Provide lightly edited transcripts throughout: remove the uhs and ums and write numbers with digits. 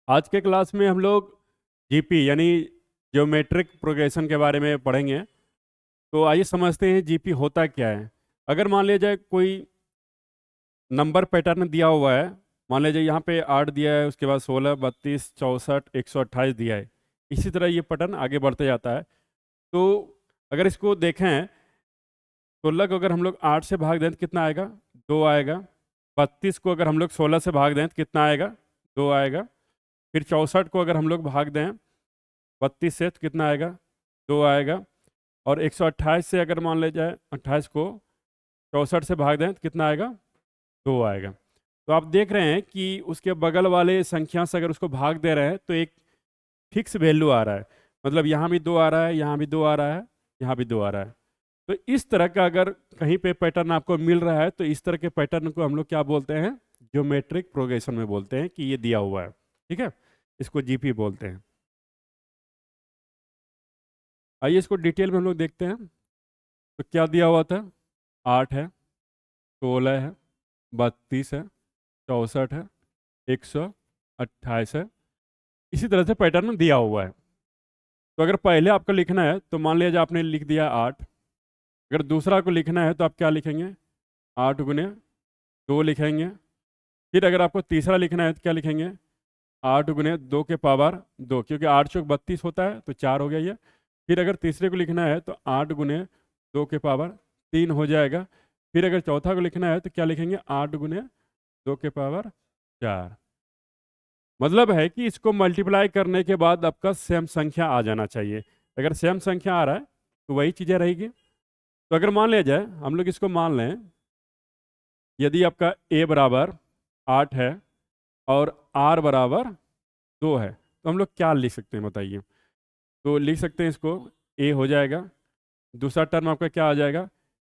आज के क्लास में हम लोग जीपी यानी ज्योमेट्रिक प्रोग्रेशन के बारे में पढ़ेंगे। तो आइए समझते हैं जीपी होता क्या है। अगर मान लिया जाए कोई नंबर पैटर्न दिया हुआ है, मान लीजिए यहाँ पे 8 दिया है, उसके बाद 16, 32, 64, 128 दिया है। इसी तरह ये पैटर्न आगे बढ़ते जाता है। तो अगर इसको देखें, 16 को अगर हम लोग 8 से भाग दें तो कितना आएगा? 2 आएगा। 32 को अगर हम लोग 16 से भाग दें तो कितना आएगा? 2 आएगा। फिर 64 को अगर हम लोग भाग दें 32 से तो कितना आएगा? 2 आएगा। और 128 से अगर मान लिया जाए 28 को 64 से भाग दें तो कितना आएगा? 2 आएगा। तो आप देख रहे हैं कि उसके बगल वाले संख्या से अगर उसको भाग दे रहे हैं तो एक फिक्स वैल्यू आ रहा है। मतलब यहाँ भी 2 आ रहा है, यहाँ भी 2 आ रहा है, यहाँ भी 2 आ रहा है। तो इस तरह का अगर कहीं पे पैटर्न आपको मिल रहा है तो इस तरह के पैटर्न को हम लोग क्या बोलते हैं? ज्योमेट्रिक प्रोग्रेशन में बोलते हैं कि ये दिया हुआ है। ठीक है, इसको जीपी बोलते हैं। आइए इसको डिटेल में हम लोग देखते हैं। तो क्या दिया हुआ था? 8 है, 16 है, 32 है, 64 है, 128 है। इसी तरह से पैटर्न दिया हुआ है। तो अगर पहले आपको लिखना है तो मान लिया आपने लिख दिया 8। अगर दूसरा को लिखना है तो आप क्या लिखेंगे? 8 गुने 2 लिखेंगे। फिर अगर आपको तीसरा लिखना है तो क्या लिखेंगे? 8 गुने 2 के पावर 2, क्योंकि 8 चौक 32 होता है तो 4 हो गया ये। फिर अगर तीसरे को लिखना है तो 8 गुने 2 के पावर 3 हो जाएगा। फिर अगर चौथा को लिखना है तो क्या लिखेंगे? 8 गुने 2 के पावर 4। मतलब है कि इसको मल्टीप्लाई करने के बाद आपका सेम संख्या आ जाना चाहिए। अगर सेम संख्या आ रहा है तो वही चीज़ें रहेगी। तो अगर मान लिया जाए, हम लोग इसको मान लें, यदि आपका a बराबर 8 है और r बराबर 2 है तो हम लोग क्या लिख सकते हैं बताइए? तो लिख सकते हैं इसको a हो जाएगा। दूसरा टर्म आपका क्या आ जाएगा?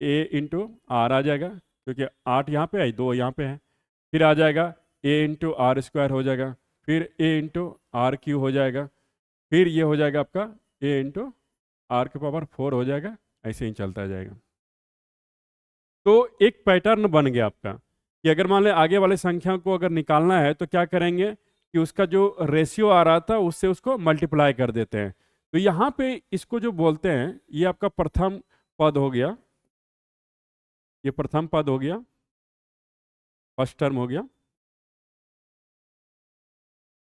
a इंटू आर आ जाएगा, क्योंकि 8 यहाँ पे है, 2 यहाँ पे है। फिर आ जाएगा a इंटू आर स्क्वायर हो जाएगा। फिर a इंटू आर क्यू हो जाएगा। फिर ये हो जाएगा आपका a इंटू आर के पावर 4 हो जाएगा। ऐसे ही चलता जाएगा। तो एक पैटर्न बन गया आपका कि अगर मान लें आगे वाले संख्या को अगर निकालना है तो क्या करेंगे कि उसका जो रेशियो आ रहा था उससे उसको मल्टीप्लाई कर देते हैं। तो यहाँ पे इसको जो बोलते हैं, ये आपका प्रथम पद हो गया। ये प्रथम पद हो गया, फर्स्ट टर्म हो गया,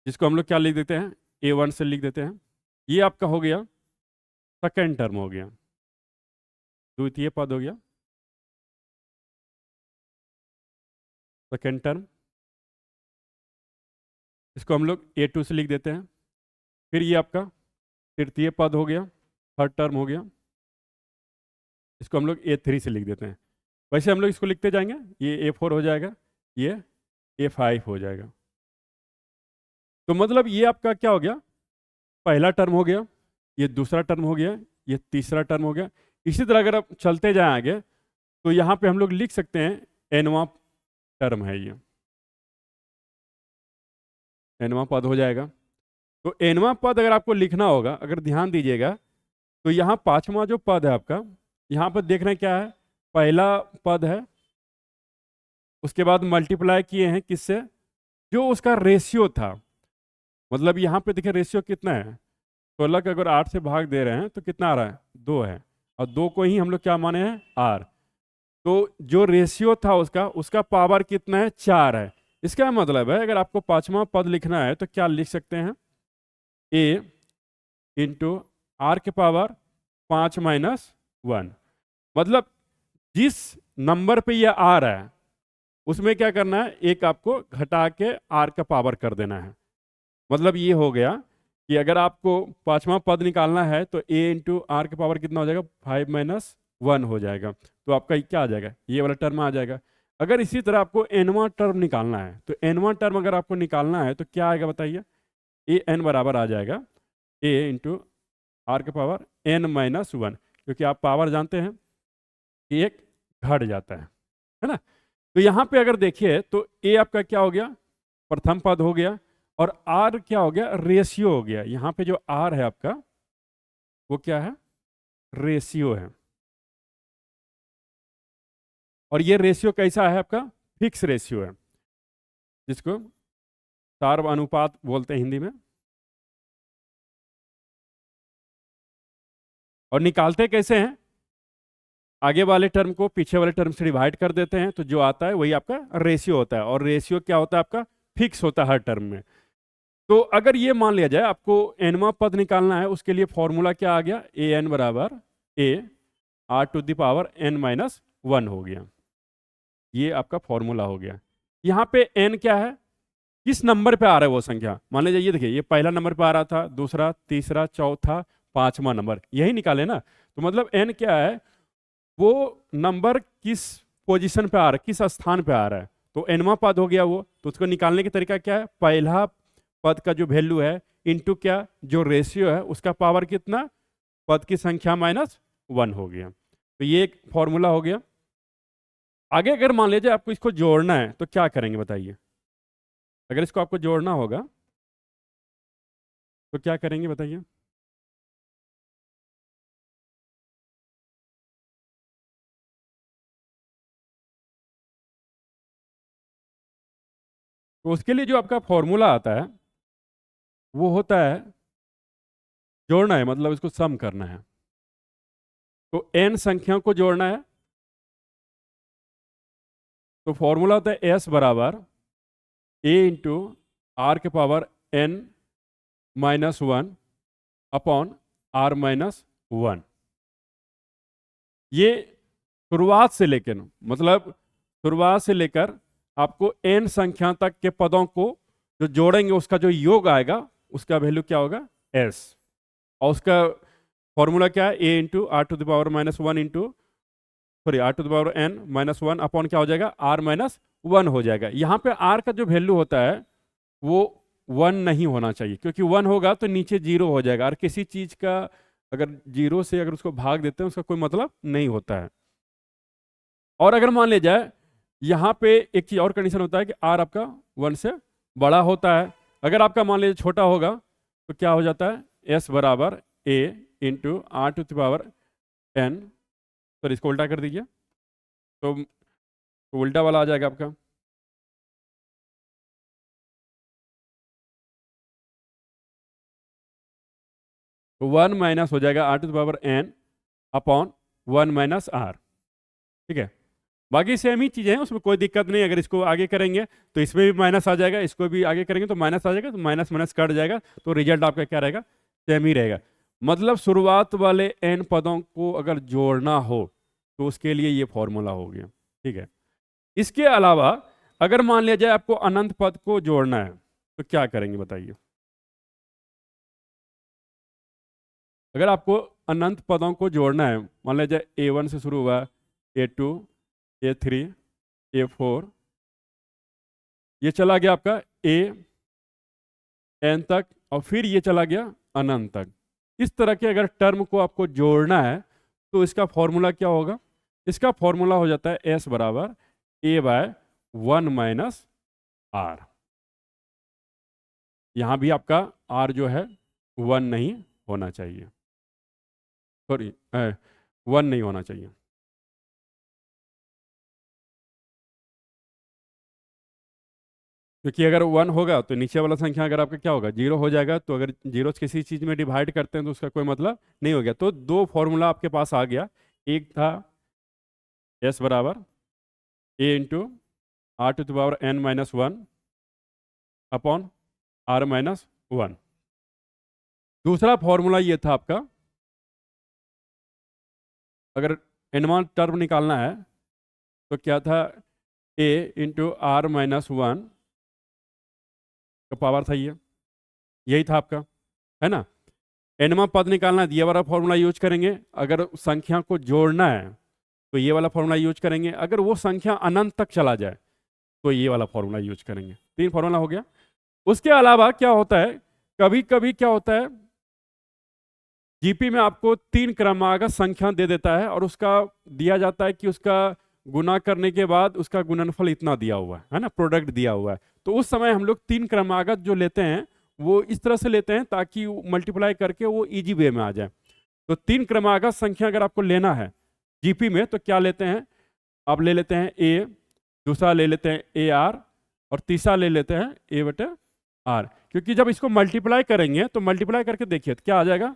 जिसको हम लोग क्या लिख देते हैं? A1 से लिख देते हैं। ये आपका हो गया सेकेंड टर्म हो गया, द्वितीय पद हो गया, सेकेंड टर्म। इसको हम लोग A2 से लिख देते हैं। फिर ये आपका तृतीय पद हो गया, थर्ड टर्म हो गया। इसको हम लोग A3 से लिख देते हैं। वैसे हम लोग इसको लिखते जाएंगे, ये A4 हो जाएगा, ये A5 हो जाएगा। तो मतलब ये आपका क्या हो गया? पहला टर्म हो गया, ये दूसरा टर्म हो गया, ये तीसरा टर्म हो गया। इसी तरह अगर आप चलते जाएं आगे तो यहाँ पे हम लोग लिख सकते हैं एनवा टर्म है, ये एनवा पद हो जाएगा। तो एनवा पद अगर आपको लिखना होगा, अगर ध्यान दीजिएगा, तो यहाँ पांचवा जो पद है आपका, यहाँ पर देख रहे हैं क्या है? पहला पद है, उसके बाद मल्टीप्लाई किए हैं किससे? जो उसका रेशियो था। मतलब यहाँ पे देखिए रेशियो कितना है? 16 का अगर 8 से भाग दे रहे हैं तो कितना आ रहा है? 2 है। और 2 को ही हम लोग क्या माने हैं? आर। तो जो रेशियो था उसका पावर कितना है? 4 है। इसका मतलब है अगर आपको पांचवा पद लिखना है तो क्या लिख सकते हैं? a इंटू आर के पावर 5 माइनस 1। मतलब जिस नंबर पे ये आ रहा है उसमें क्या करना है? एक आपको घटा के आर का पावर कर देना है। मतलब ये हो गया कि अगर आपको पांचवा पद निकालना है तो a इंटू आर के पावर कितना हो जाएगा? 5 माइनस 1 हो जाएगा। तो आपका क्या आ जाएगा? ये वाला टर्म आ जाएगा। अगर इसी तरह आपको एनवा टर्म निकालना है तो एनवा टर्म अगर आपको निकालना है तो क्या आएगा बताइए? ए एन बराबर आ जाएगा a इंटू आर के पावर n माइनस 1, क्योंकि आप पावर जानते हैं कि एक घट जाता है ना। तो यहाँ पे अगर देखिए तो a आपका क्या हो गया? प्रथम पद हो गया। और r क्या हो गया? रेशियो हो गया। यहाँ पे जो r है आपका वो क्या है? रेशियो है। और ये रेशियो कैसा है आपका? फिक्स रेशियो है, जिसको सार्व अनुपात बोलते हैं हिंदी में। और निकालते कैसे हैं? आगे वाले टर्म को पीछे वाले टर्म से डिवाइड कर देते हैं, तो जो आता है वही आपका रेशियो होता है। और रेशियो क्या होता है आपका? फिक्स होता है हर टर्म में। तो अगर ये मान लिया जाए आपको एनवा पद निकालना है, उसके लिए फॉर्मूला क्या आ गया? ए एन बराबर a r to the power N minus 1 हो गया। ये आपका फॉर्मूला हो गया। यहाँ पे एन क्या है? किस नंबर पे आ रहा है वो संख्या? मान लीजिए ये देखिए, ये पहला नंबर पे आ रहा था, दूसरा, तीसरा, चौथा, पांचवा नंबर, यही निकाले ना। तो मतलब एन क्या है? वो नंबर किस पोजीशन पे आ रहा है, किस स्थान पे आ रहा है। तो एनवा पद हो गया वो। तो उसको निकालने का तरीका क्या है? पहला पद का जो वैल्यू है इनटू क्या, जो रेशियो है उसका पावर कितना, पद की संख्या माइनस 1 हो गया। तो ये एक फॉर्मूला हो गया। आगे अगर मान लीजिए आपको इसको जोड़ना है तो क्या करेंगे बताइए? अगर इसको आपको जोड़ना होगा तो क्या करेंगे बताइए? तो उसके लिए जो आपका फॉर्मूला आता है वो होता है, जोड़ना है मतलब इसको सम करना है। तो n संख्याओं को जोड़ना है, तो फॉर्मूला होता है s बराबर a इंटू आर के power n minus 1 upon r minus 1। ये शुरुआत से लेकर, मतलब शुरुआत से लेकर आपको n संख्या तक के पदों को जो जोड़ेंगे उसका जो योग आएगा उसका वैल्यू क्या होगा? s। और उसका फॉर्मूला क्या है? a into are to the power minus 1 into sorry r to the power n minus 1 upon क्या हो जाएगा? r माइनस 1 हो जाएगा। यहाँ पे r का जो वैल्यू होता है वो 1 नहीं होना चाहिए, क्योंकि 1 होगा तो नीचे 0 हो जाएगा। और किसी चीज का अगर 0 से अगर उसको भाग देते हैं उसका कोई मतलब नहीं होता है। और अगर मान लिया जाए यहाँ पे एक चीज और कंडीशन होता है कि r आपका 1 से बड़ा होता है। अगर आपका मान लीजिए छोटा होगा तो क्या हो जाता है? s बराबर a into are to the power n। तो इसको उल्टा कर दीजिए तो उल्टा वाला आ जाएगा आपका। तो 1 माइनस हो जाएगा r to the power n upon 1 minus r. ठीक है, बाकी सेम ही चीज़ें हैं, उसमें कोई दिक्कत नहीं। अगर इसको आगे करेंगे तो इसमें भी माइनस आ जाएगा, इसको भी आगे करेंगे तो माइनस आ जाएगा, तो माइनस माइनस कट जाएगा, तो रिजल्ट आपका क्या रहेगा? सेम ही रहेगा। मतलब शुरुआत वाले n पदों को अगर जोड़ना हो तो उसके लिए ये फॉर्मूला हो गया। ठीक है, इसके अलावा अगर मान लिया जाए आपको अनंत पद को जोड़ना है तो क्या करेंगे बताइए? अगर आपको अनंत पदों को जोड़ना है, मान लिया जाए a1 से शुरू हुआ, a2, a3, a4, ये चला गया आपका a n तक, और फिर ये चला गया अनंत तक। इस तरह के अगर टर्म को आपको जोड़ना है तो इसका फॉर्मूला क्या होगा? इसका फॉर्मूला हो जाता है s बराबर a बाय 1 माइनस आर। यहां भी आपका r जो है 1 नहीं होना चाहिए, सॉरी 1 नहीं होना चाहिए। क्योंकि अगर 1 होगा तो नीचे वाला संख्या अगर आपका क्या होगा? 0 हो जाएगा। तो अगर 0 किसी चीज़ में डिवाइड करते हैं तो उसका कोई मतलब नहीं हो गया। तो दो फॉर्मूला आपके पास आ गया। एक था s बराबर a into are to the power n minus 1 upon r minus 1। दूसरा फॉर्मूला ये था आपका, अगर एनवान टर्म निकालना है तो क्या था? a इंटू आर माइनस 1 का पावर था ये, यही था आपका, है ना। एनवा पद निकालना है, ये वाला फॉर्मूला यूज करेंगे। अगर संख्या को जोड़ना है तो ये वाला फॉर्मूला यूज करेंगे। अगर वो संख्या अनंत तक चला जाए तो ये वाला फॉर्मूला यूज करेंगे। 3 फॉर्मूला हो गया। उसके अलावा क्या होता है, कभी कभी क्या होता है, जीपी में आपको 3 क्रमागत संख्या दे देता है और उसका दिया जाता है कि उसका गुना करने के बाद उसका गुणनफल इतना दिया हुआ है ना, प्रोडक्ट दिया हुआ है। तो उस समय हम लोग 3 क्रमागत जो लेते हैं वो इस तरह से लेते हैं ताकि मल्टीप्लाई करके वो इजी वे में आ जाए। तो 3 क्रमागत संख्या अगर आपको लेना है जीपी में तो क्या लेते हैं? आप ले लेते हैं ए, दूसरा ले लेते हैं ए आर, और तीसरा ले लेते हैं ए बटे आर, क्योंकि जब इसको मल्टीप्लाई करेंगे तो मल्टीप्लाई करके देखिए तो क्या आ जाएगा,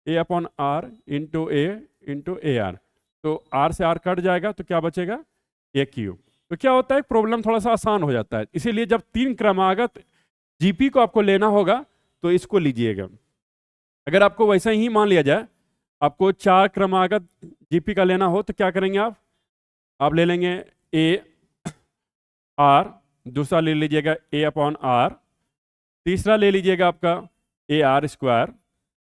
A upon R into A R. तो आर से आर कट जाएगा तो क्या बचेगा, ए क्यूब। तो क्या होता है, प्रॉब्लम थोड़ा सा आसान हो जाता है। इसीलिए जब 3 क्रमागत जीपी को आपको लेना होगा तो इसको लीजिएगा। अगर आपको वैसा ही मान लिया जाए, आपको 4 क्रमागत जीपी का लेना हो तो क्या करेंगे आप ले लेंगे ए आर, दूसरा ले लीजिएगा ए अपॉन आर, तीसरा ले लीजिएगा आपका ए आर स्क्वायर,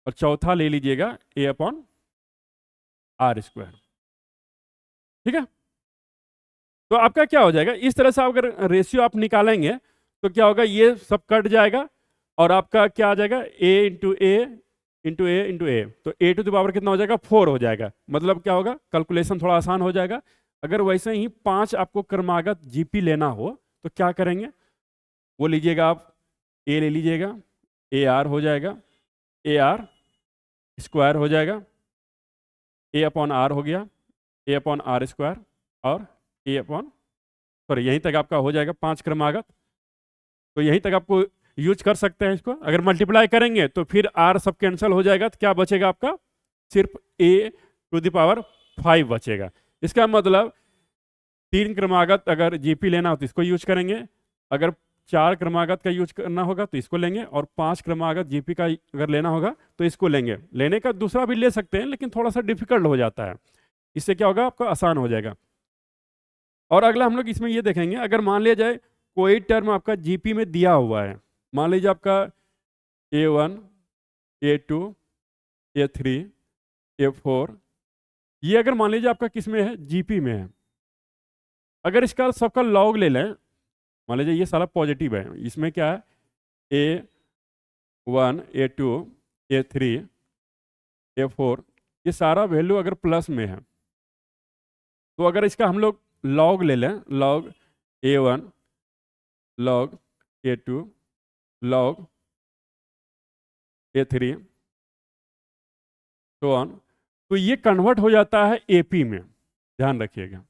और चौथा ले लीजिएगा ए अपॉन आर स्क्वायर। ठीक है, तो आपका क्या हो जाएगा, इस तरह से अगर रेशियो आप निकालेंगे तो क्या होगा, ये सब कट जाएगा और आपका क्या आ जाएगा, ए इंटू ए इंटू ए इंटू ए। तो ए टू द पावर कितना हो जाएगा, 4 हो जाएगा। मतलब क्या होगा, कैलकुलेशन थोड़ा आसान हो जाएगा। अगर वैसे ही 5 आपको क्रमागत जीपी लेना हो तो क्या करेंगे, वो लीजिएगा आप, ए ले लीजिएगा, ए आर हो जाएगा, ए आर स्क्वायर हो जाएगा, ए अपॉन आर हो गया, ए अपॉन आर स्क्वायर, और ए अपॉन, सॉरी यहीं तक आपका हो जाएगा 5 क्रमागत। तो यहीं तक आपको यूज कर सकते हैं इसको। अगर मल्टीप्लाई करेंगे तो फिर आर सब कैंसिल हो जाएगा, तो क्या बचेगा आपका, सिर्फ ए टू द पावर 5 बचेगा। इसका मतलब 3 क्रमागत अगर जीपी लेना हो तो इसको यूज करेंगे, अगर 4 क्रमागत का यूज करना होगा तो इसको लेंगे, और 5 क्रमागत जीपी का अगर लेना होगा तो इसको लेंगे। लेने का दूसरा भी ले सकते हैं लेकिन थोड़ा सा डिफिकल्ट हो जाता है, इससे क्या होगा, आपका आसान हो जाएगा। और अगला हम लोग इसमें ये देखेंगे, अगर मान लिया जाए कोई टर्म आपका जीपी में दिया हुआ है, मान लीजिए आपका A1, A2, A3, A4, ये अगर मान लीजिए आपका किस में है, जीपी में है। अगर इसका सबका लॉग ले लें, मान लीजिए ये सारा पॉजिटिव है, इसमें क्या है, A1, A2, A3, A4, ये सारा वैल्यू अगर प्लस में है तो अगर इसका हम लोग लॉग ले लें, log A1, log A2, log A3, तो ऑन, तो ये कन्वर्ट हो जाता है एपी में। ध्यान रखिएगा,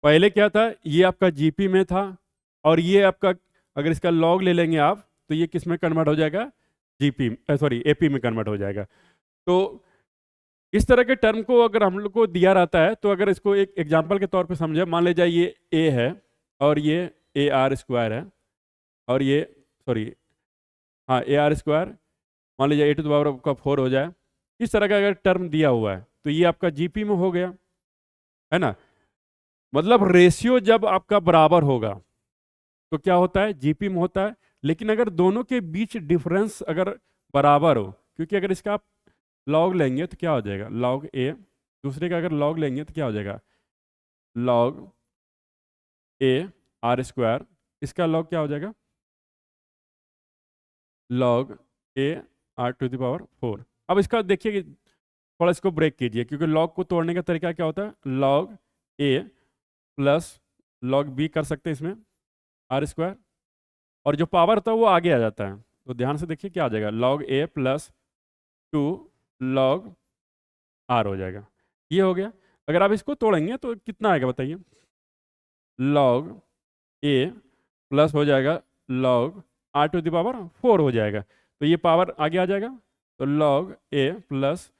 पहले क्या था, ये आपका जीपी में था, और ये आपका अगर इसका लॉग ले लेंगे आप तो ये किस में कन्वर्ट हो जाएगा, जीपी, सॉरी एपी में कन्वर्ट हो जाएगा। तो इस तरह के टर्म को अगर हम लोग को दिया रहता है तो अगर इसको एक एग्जांपल के तौर पे समझे, मान लीजिए ये ए है और ये ए आर स्क्वायर है, और ये, सॉरी हाँ, ए आर स्क्वायर, मान लीजिए ए टू द पावर आपका 4 हो जाए। इस तरह का अगर टर्म दिया हुआ है तो ये आपका जीपी में हो गया, है ना। मतलब रेशियो जब आपका बराबर होगा तो क्या होता है, जीपी में होता है। लेकिन अगर दोनों के बीच डिफरेंस अगर बराबर हो, क्योंकि अगर इसका आप लॉग लेंगे तो क्या हो जाएगा, लॉग ए, दूसरे का अगर लॉग लेंगे तो क्या हो जाएगा, लॉग ए आर स्क्वायर, इसका लॉग क्या हो जाएगा, log a r to the power 4। अब इसका देखिए कि थोड़ा इसको ब्रेक कीजिए, क्योंकि लॉग को तोड़ने का तरीका क्या होता है, log a plus log B कर सकते हैं इसमें, आर स्क्वायर, और जो पावर होता है वो आगे आ जाता है। तो ध्यान से देखिए क्या आ जाएगा, log a plus 2 log are हो जाएगा। ये हो गया। अगर आप इसको तोड़ेंगे तो कितना आएगा बताइए, लॉग ए प्लस हो जाएगा log r to the power 4 हो जाएगा। तो ये पावर आगे आ जाएगा, तो log a plus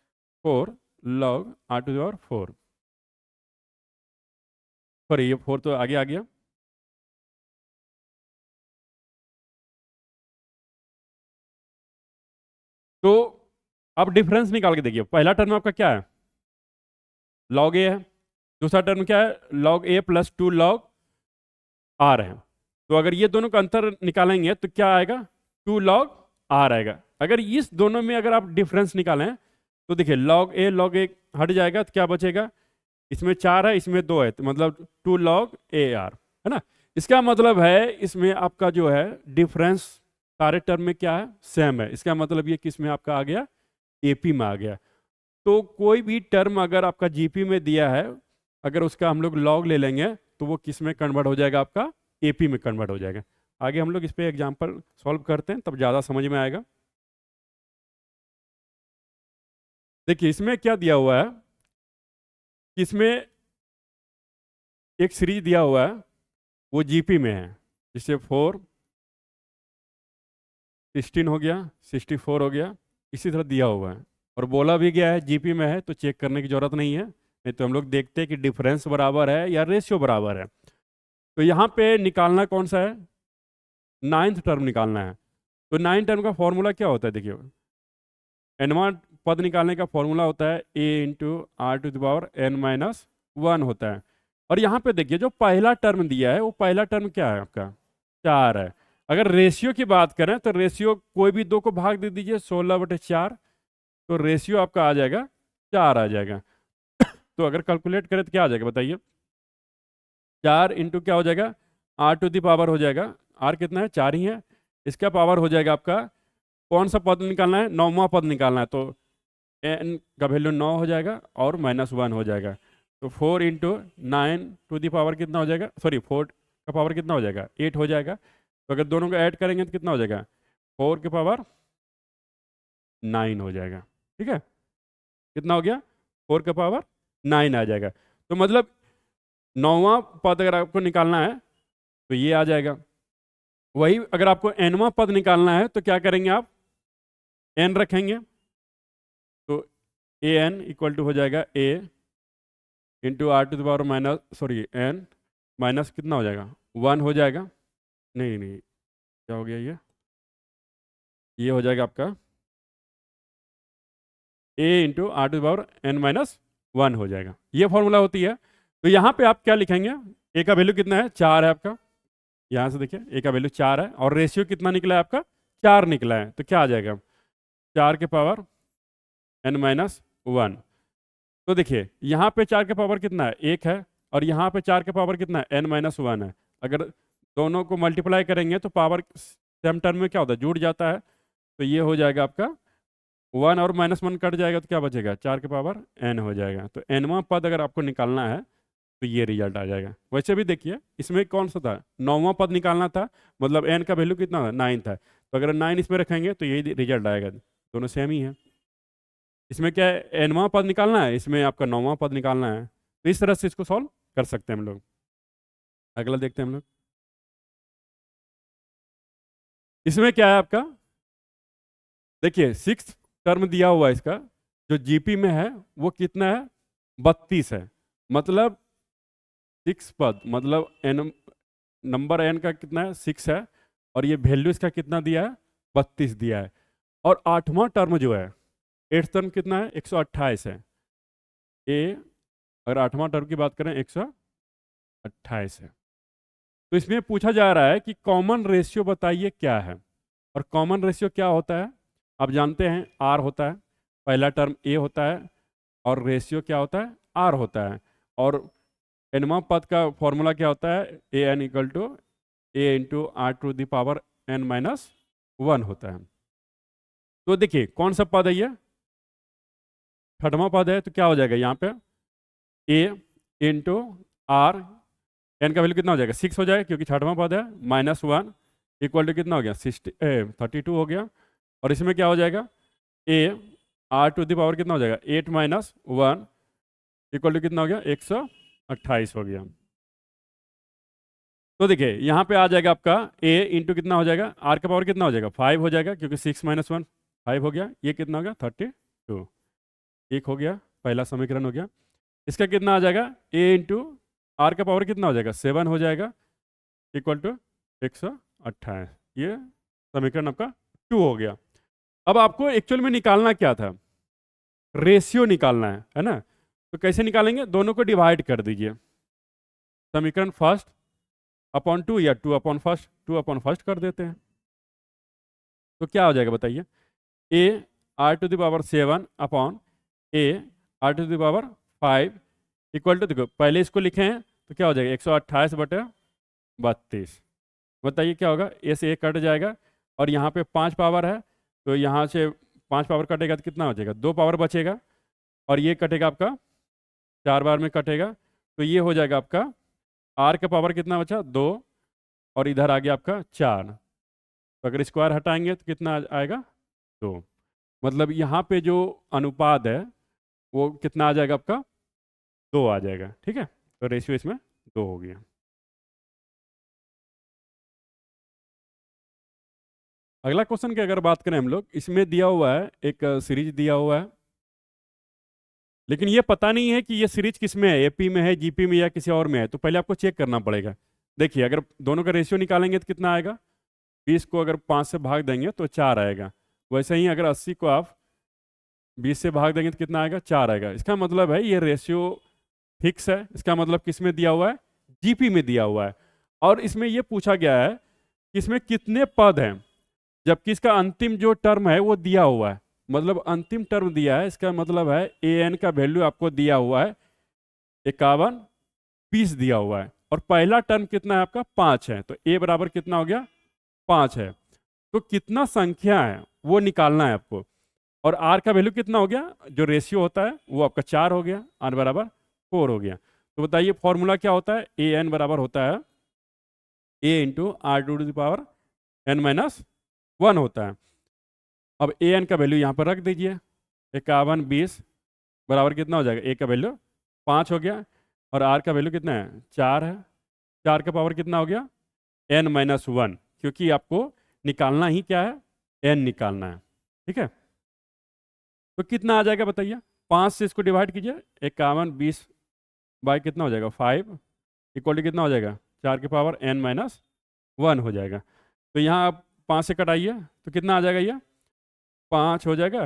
4 log r to the power 4, sorry ये 4 तो आगे आ गया। तो अब डिफरेंस निकाल के देखिए, पहला टर्म आपका क्या है, लॉग ए है, दूसरा टर्म क्या है, log a plus 2 log are है। तो अगर ये दोनों का अंतर निकालेंगे तो क्या आएगा, 2 लॉग आर आएगा। अगर इस दोनों में अगर आप डिफरेंस निकालें तो देखिए लॉग ए हट जाएगा तो क्या बचेगा, इसमें 4 है इसमें 2 है, तो मतलब 2 लॉग ए आर, है ना। इसका मतलब है इसमें आपका जो है डिफरेंस सारे टर्म में क्या है, सेम है। इसका मतलब ये किस में आपका आ गया, एपी में आ गया। तो कोई भी टर्म अगर आपका जीपी में दिया है, अगर उसका हम लोग लॉग ले लेंगे तो वो किस में कन्वर्ट हो जाएगा, आपका एपी में कन्वर्ट हो जाएगा। आगे हम लोग इस पे एग्जांपल सॉल्व करते हैं तब ज़्यादा समझ में आएगा। देखिए इसमें क्या दिया हुआ है, इसमें एक सीरीज दिया हुआ है वो जीपी में है। इससे 4 16 हो गया, 64 हो गया, इसी तरह दिया हुआ है। और बोला भी गया है जीपी में है तो चेक करने की जरूरत नहीं है, नहीं तो हम लोग देखते हैं कि डिफरेंस बराबर है या रेशियो बराबर है। तो यहाँ पे निकालना कौन सा है, नाइन्थ टर्म निकालना है। तो नाइन्थ टर्म का फॉर्मूला क्या होता है, देखिए एनवा पद निकालने का फॉर्मूला होता है A into are to the power N minus 1 होता है। और यहाँ पे देखिए जो पहला टर्म दिया है वो पहला टर्म क्या है आपका, 4 है। अगर रेशियो की बात करें तो रेशियो कोई भी दो को भाग दे दीजिए, 16/4, तो रेशियो आपका आ जाएगा 4 आ जाएगा। तो अगर कैलकुलेट करें तो क्या आ जाएगा बताइए, 4 इंटू क्या हो जाएगा, आर टू दी पावर हो जाएगा, आर कितना है 4 ही है, इसका पावर हो जाएगा आपका, कौन सा पद निकालना है, 9वां पद निकालना है, तो एन का वैल्यू 9 हो जाएगा और -1 हो जाएगा। तो 4 इंटू 9 टू दी पावर कितना हो जाएगा, सॉरी 4 का पावर कितना हो जाएगा, 8 हो जाएगा। तो अगर दोनों को ऐड करेंगे तो कितना हो जाएगा, 4 के पावर 9 हो जाएगा। ठीक है, कितना हो गया, 4 के पावर 9 आ जाएगा। तो मतलब 9वां पद अगर आपको निकालना है तो ये आ जाएगा। वही अगर आपको nवां पद निकालना है तो क्या करेंगे आप, n रखेंगे, तो ए एन इक्वल टू हो जाएगा a into are to the power minus, sorry n minus कितना हो जाएगा, 1 हो जाएगा, नहीं नहीं क्या हो गया ये हो जाएगा आपका a into are to the power n minus 1 हो जाएगा, ये फॉर्मूला होती है। तो यहाँ पे आप क्या लिखेंगे, a का वैल्यू कितना है, 4 है आपका, यहाँ से देखिए a का वैल्यू 4 है और रेशियो कितना निकला है आपका, 4 निकला है, तो क्या आ जाएगा, 4 के पावर n माइनस 1। तो देखिए यहाँ पे 4 के पावर कितना है, 1 है, और यहाँ पे 4 के पावर कितना है, n माइनस 1 है। अगर दोनों को मल्टीप्लाई करेंगे तो पावर सेम टर्म में क्या होता है, जुड़ जाता है, तो ये हो जाएगा आपका 1 और -1 कट जाएगा तो क्या बचेगा, 4 के पावर n हो जाएगा। तो nवां पद अगर आपको निकालना है तो ये रिजल्ट आ जाएगा। वैसे भी देखिए इसमें कौन सा था, 9वां पद निकालना था, मतलब n का वैल्यू कितना था, 9 था, तो अगर 9 इसमें रखेंगे तो यही रिजल्ट आएगा, दोनों सेम ही है। इसमें क्या है, nवां पद निकालना है, इसमें आपका 9वां पद निकालना है, तो इस तरह से इसको सॉल्व कर सकते हैं हम लोग। अगला देखते हैं हम लोग, इसमें क्या है आपका, देखिए 6th टर्म दिया हुआ है इसका, जो जीपी में है वो कितना है, 32 है। मतलब 6 पद, मतलब एन, नंबर एन का कितना है, 6 है, और ये वैल्यू इसका कितना दिया है, 32 दिया है। और 8वां टर्म जो है, 8th टर्म कितना है, 128 है। ए अगर 8वां टर्म की बात करें 128 है। तो इसमें पूछा जा रहा है कि कॉमन रेशियो बताइए क्या है। और कॉमन रेशियो क्या होता है, आप जानते हैं आर होता है, पहला टर्म ए होता है, और रेशियो क्या होता है, आर होता है। और एनवां पद का फॉर्मूला क्या होता है, A N equal to A into are to the power n minus 1 होता है। तो देखिए कौन सा पद है ये, 6वां पद है, तो क्या हो जाएगा यहाँ पे, ए इंटू आर, एन का वैल्यू कितना हो जाएगा, 6 हो जाएगा क्योंकि 6वां पद है, -1 इक्वल टू कितना हो गया, 32 हो गया। और इसमें क्या हो जाएगा, a r to the power कितना हो जाएगा, 8 माइनस 1 इक्वल टू कितना हो गया, 128 हो गया। तो देखिए यहाँ पे आ जाएगा आपका ए इंटू कितना हो जाएगा, आर का पावर कितना हो जाएगा, 5 हो जाएगा क्योंकि 6 माइनस 1 5 हो गया, ये कितना हो गया, 32, एक हो गया, पहला समीकरण हो गया। इसका कितना आ जाएगा, ए इंटू आर का पावर कितना हो जाएगा, 7 हो जाएगा इक्वल टू 128, ये समीकरण आपका 2 हो गया। अब आपको एक्चुअल में निकालना क्या था, रेशियो निकालना है ना। तो कैसे निकालेंगे, दोनों को डिवाइड कर दीजिए, समीकरण फर्स्ट अपॉन 2 या 2 अपॉन फर्स्ट कर देते हैं। तो क्या हो जाएगा बताइए, a r to the power 7 upon a r to the power 5 equal to, देखो पहले इसको लिखे हैं तो क्या हो जाएगा, 128/32। बताइए क्या होगा, ए से ए कट जाएगा, और यहाँ पे 5 पावर है, तो यहाँ से 5 पावर कटेगा तो कितना हो जाएगा, 2 पावर बचेगा, और ये कटेगा आपका 4 बार में कटेगा, तो ये हो जाएगा आपका आर का पावर कितना बचा, 2, और इधर आ गया आपका 4। तो अगर स्क्वायर हटाएंगे तो कितना आएगा, 2। मतलब यहाँ पे जो अनुपात है वो कितना आ जाएगा आपका, 2 आ जाएगा। ठीक है, तो रेशियो इसमें 2 हो गया। अगला क्वेश्चन की अगर बात करें हम लोग, इसमें दिया हुआ है एक सीरीज दिया हुआ है, लेकिन ये पता नहीं है कि ये सीरीज किस में है, एपी में है, जीपी में या किसी और में है। तो पहले आपको चेक करना पड़ेगा। देखिए, अगर दोनों का रेशियो निकालेंगे तो कितना आएगा, 20 को अगर 5 से भाग देंगे तो 4 आएगा। वैसे ही अगर 80 को आप 20 से भाग देंगे तो कितना आएगा, 4 आएगा। इसका मतलब है ये रेशियो फिक्स है। इसका मतलब किस में दिया हुआ है, जीपी में दिया हुआ है। और इसमें ये पूछा गया है कि इसमें कितने पद हैं, जबकि इसका अंतिम जो टर्म है वो दिया हुआ है। मतलब अंतिम टर्म दिया है, इसका मतलब है ए एन का वैल्यू आपको दिया हुआ है 51, 20 दिया हुआ है। और पहला टर्म कितना है आपका, 5 है। तो ए बराबर कितना हो गया, 5 है। तो कितना संख्या है वो निकालना है आपको। और आर का वैल्यू कितना हो गया, जो रेशियो होता है वो आपका 4 हो गया, आर बराबर 4 हो गया। तो बताइए फॉर्मूला क्या होता है, ए एन बराबर होता है A into are to the power N minus 1 होता है। अब ए एन का वैल्यू यहाँ पर रख दीजिए, 51, 20 बराबर कितना हो जाएगा, ए का वैल्यू 5 हो गया, और आर का वैल्यू कितना है, 4 है। 4 का पावर कितना हो गया, एन माइनस 1, क्योंकि आपको निकालना ही क्या है, एन निकालना है। ठीक है, तो कितना आ जाएगा बताइए, 5 से इसको डिवाइड कीजिए, 51, 20 बाई कितना हो जाएगा 5, इक्वल टू कितना हो जाएगा, 4 की पावर एन माइनस 1 हो जाएगा। तो यहाँ आप 5 से कटाइए तो कितना आ जाएगा, ये 5 हो जाएगा,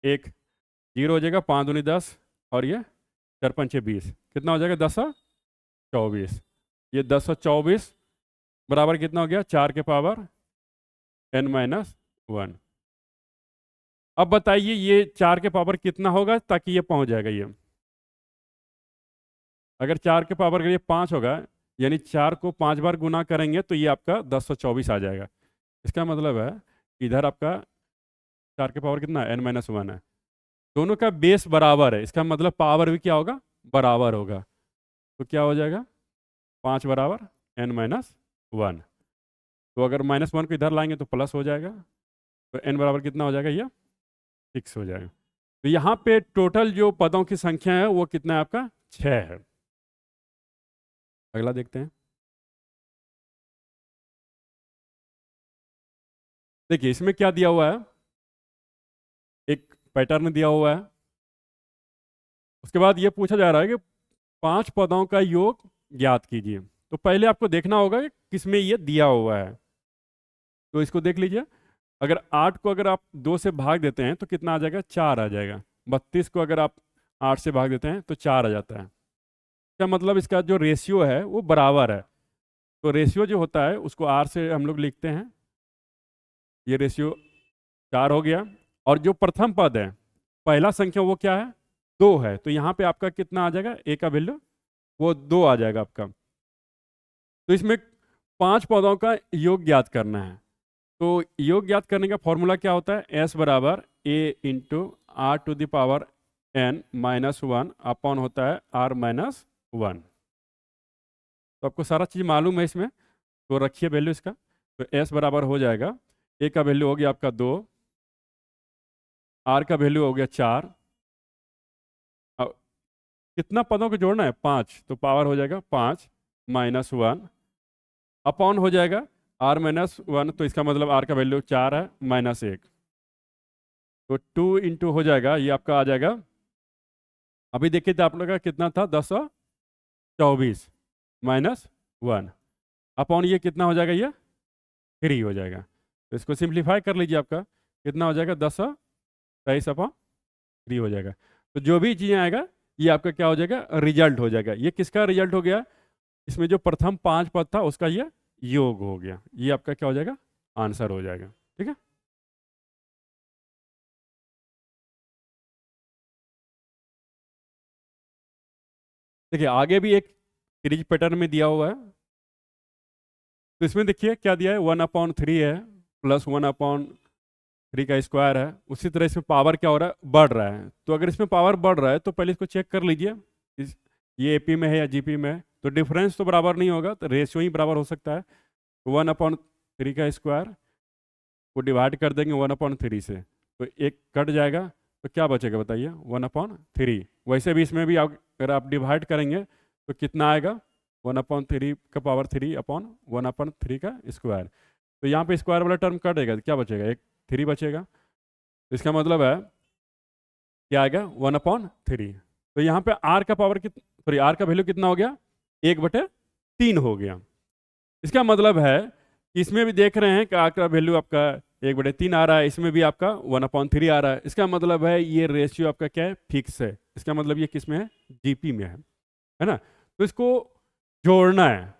एक 0 हो जाएगा, 5 दूनी 10, और ये 4 पंचे 20, कितना हो जाएगा 10 और 24। ये 10 और 24 बराबर कितना हो गया, 4 के पावर एन माइनस 1। अब बताइए ये 4 के पावर कितना होगा ताकि ये पहुंच जाएगा। ये अगर 4 के पावर अगर ये 5 होगा, यानी 4 को 5 बार गुना करेंगे तो ये आपका 1024 आ जाएगा। इसका मतलब है इधर आपका 4 के पावर कितना, एन माइनस 1 है। दोनों का बेस बराबर है, इसका मतलब पावर भी क्या होगा, बराबर होगा। तो क्या हो जाएगा, 5 बराबर एन माइनस 1। तो अगर -1 को इधर लाएंगे तो प्लस हो जाएगा, तो एन बराबर कितना हो जाएगा, ये 6 हो जाएगा। तो यहाँ पे टोटल जो पदों की संख्या है वो कितना है आपका, 6 है। अगला देखते हैं। देखिए इसमें क्या दिया हुआ है, एक पैटर्न दिया हुआ है। उसके बाद ये पूछा जा रहा है कि 5 पदों का योग ज्ञात कीजिए। तो पहले आपको देखना होगा कि किसमें ये दिया हुआ है। तो इसको देख लीजिए, अगर 8 को अगर आप 2 से भाग देते हैं तो कितना आ जाएगा, 4 आ जाएगा। 32 को अगर आप 8 से भाग देते हैं तो 4 आ जाता है। क्या मतलब इसका जो रेशियो है वो बराबर है। तो रेशियो जो होता है उसको आर से हम लोग लिखते हैं, ये रेशियो 4 हो गया। और जो प्रथम पद है, पहला संख्या वो क्या है, 2 है। तो यहाँ पे आपका कितना आ जाएगा, ए का वैल्यू वो 2 आ जाएगा आपका। तो इसमें 5 पदों का योग ज्ञात करना है। तो योग ज्ञात करने का फॉर्मूला क्या होता है, एस बराबर A into are to the power N minus 1 upon होता है आर माइनस 1। तो आपको सारा चीज़ मालूम है इसमें, तो रखिए वैल्यू इसका। तो एस बराबर हो जाएगा, ए का वैल्यू हो गया आपका 2, आर का वैल्यू हो गया 4। अब कितना पदों को जोड़ना है, 5, तो पावर हो जाएगा 5 माइनस 1 अपॉन हो जाएगा आर माइनस 1। तो इसका मतलब आर का वैल्यू 4 है माइनस 1, तो 2 इंटू हो जाएगा, ये आपका आ जाएगा। अभी देखिए तो आप लोग का कितना था, 1024 माइनस 1 अपॉन ये कितना हो जाएगा, ये 3 हो जाएगा। तो इसको सिंप्लीफाई कर लीजिए, आपका कितना हो जाएगा, 1023 अपॉन 3 हो जाएगा। तो जो भी चीज़ें आएगा ये आपका क्या हो जाएगा, रिजल्ट हो जाएगा। ये किसका रिजल्ट हो गया, इसमें जो प्रथम 5 पद था उसका ये योग हो गया। ये आपका क्या हो जाएगा, आंसर हो जाएगा। ठीक है, देखिए आगे भी एक सीरीज पैटर्न में दिया हुआ है। तो इसमें देखिए क्या दिया है, 1/3 है प्लस 1/3 का स्क्वायर है। उसी तरह इसमें पावर क्या हो रहा है, बढ़ रहा है। तो अगर इसमें पावर बढ़ रहा है तो पहले इसको चेक कर लीजिए, ये एपी में है या जीपी में है। तो डिफरेंस तो बराबर नहीं होगा, तो रेशियो ही बराबर हो सकता है। 1/3 का स्क्वायर को डिवाइड कर देंगे 1/3 से, तो एक कट जाएगा, तो क्या बचेगा बताइए, 1/3। वैसे भी इसमें भी अगर आप डिवाइड करेंगे तो कितना आएगा, 1/3 का पावर 3 अपॉन 1/3 का स्क्वायर। तो यहाँ पे स्क्वायर वाला टर्म कटेगा तो क्या बचेगा, एक 3 बचेगा। तो इसका मतलब है क्या आएगा, 1/3। तो यहाँ पे आर का पावर सॉरी आर का वैल्यू कितना हो गया, 1/3 हो गया। इसका मतलब है कि इसमें भी देख रहे हैं कि आर का वैल्यू आपका 1/3 आ रहा है, इसमें भी आपका 1/3 आ रहा है। इसका मतलब है ये रेशियो आपका क्या है, फिक्स है। इसका मतलब ये किस में है, जीपी में है ना। तो इसको जोड़ना है,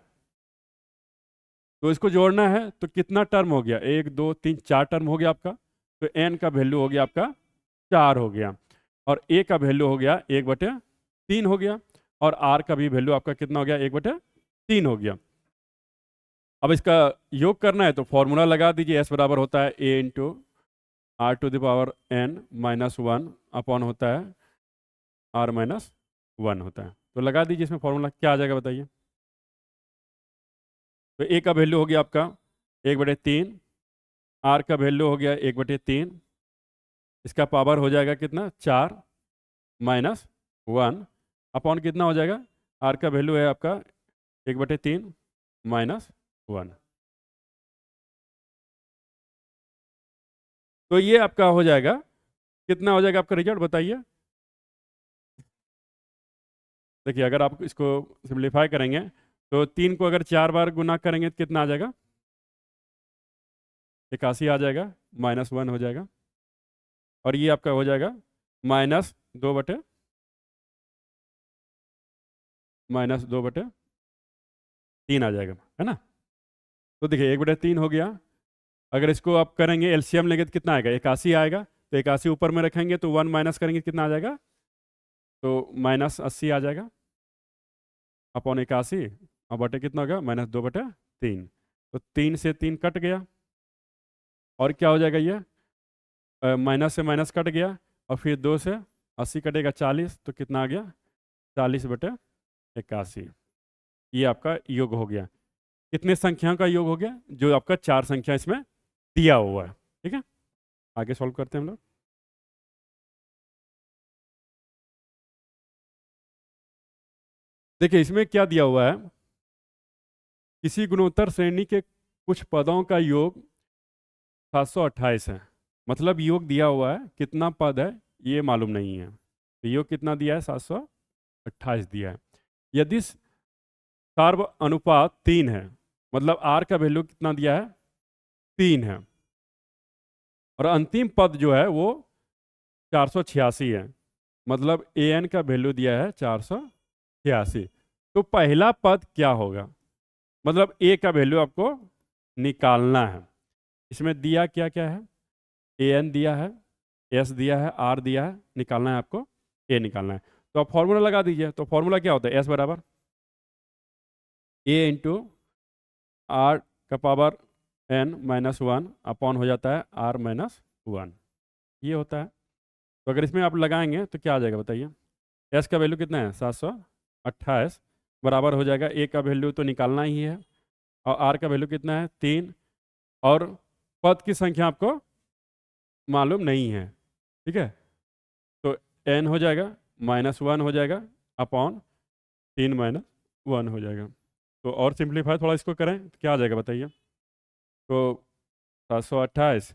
तो इसको जोड़ना है तो कितना टर्म हो गया, 1 2 3 4 टर्म हो गया आपका। तो एन का वैल्यू हो गया आपका 4 हो गया, और ए का वैल्यू हो गया 1/3 हो गया, और आर का भी वैल्यू आपका कितना हो गया, 1/3 हो गया। अब इसका योग करना है तो फॉर्मूला लगा दीजिए, एस बराबर होता है A into are to the power N minus 1 upon होता है आर माइनस 1 होता है। तो लगा दीजिए, इसमें फॉर्मूला क्या आ जाएगा बताइए। तो ए का वैल्यू हो गया आपका 1/3, आर का वैल्यू हो गया 1/3, इसका पावर हो जाएगा कितना, 4 माइनस 1 अपॉन कितना हो जाएगा, आर का वैल्यू है आपका 1/3 माइनस 1। तो ये आपका हो जाएगा, कितना हो जाएगा आपका रिजल्ट बताइए। देखिए अगर आप इसको सिंप्लीफाई करेंगे तो 3 को अगर 4 बार गुना करेंगे तो कितना आ जाएगा, 81 आ जाएगा, -1 हो जाएगा। और ये आपका हो जाएगा -2/3 आ जाएगा, है ना। तो देखिए 1/3 हो गया। अगर इसको आप करेंगे एलसीएम लेंगे तो कितना आएगा, 81 आएगा। तो 81 ऊपर में रखेंगे तो 1 माइनस करेंगे कितना आ जाएगा, तो -80 आ जाएगा अपॉन 81, और बटे कितना होगा, -2/3। तो 3 से 3 कट गया, और क्या हो जाएगा ये, माइनस से माइनस कट गया, और फिर 2 से 80 कटेगा 40, तो कितना आ गया, 40/81। ये आपका योग हो गया। कितने संख्याओं का योग हो गया, जो आपका 4 संख्या इसमें दिया हुआ है। ठीक है, आगे सॉल्व करते हैं हम लोग। देखिए इसमें क्या दिया हुआ है, किसी गुणोत्तर श्रेणी के कुछ पदों का योग 728 है। मतलब योग दिया हुआ है, कितना पद है ये मालूम नहीं है। तो योग कितना दिया है, 728 दिया है। यदि सार्व अनुपात 3 है, मतलब आर का वैल्यू कितना दिया है, 3 है, और अंतिम पद जो है वो 486 है, मतलब ए एन का वैल्यू दिया है 486। तो पहला पद क्या होगा, मतलब ए का वैल्यू आपको निकालना है। इसमें दिया क्या क्या है, ए एन दिया है, एस दिया है, आर दिया है, निकालना है आपको, ए निकालना है। तो आप फॉर्मूला लगा दीजिए। तो फॉर्मूला क्या होता है, एस बराबर ए इंटू आर का पावर एन माइनस 1 अपॉन हो जाता है आर माइनस 1, ये होता है। तो अगर इसमें आप लगाएंगे तो क्या आ जाएगा बताइए। एस का वैल्यू कितना है, 728, बराबर हो जाएगा ए का वैल्यू तो निकालना ही है, और आर का वैल्यू कितना है, 3, और पद की संख्या आपको मालूम नहीं है। ठीक है, तो एन हो जाएगा -1 हो जाएगा अपॉन 3 - 1 हो जाएगा। तो और सिंप्लीफाई थोड़ा इसको करें तो क्या आ जाएगा बताइए। तो 728,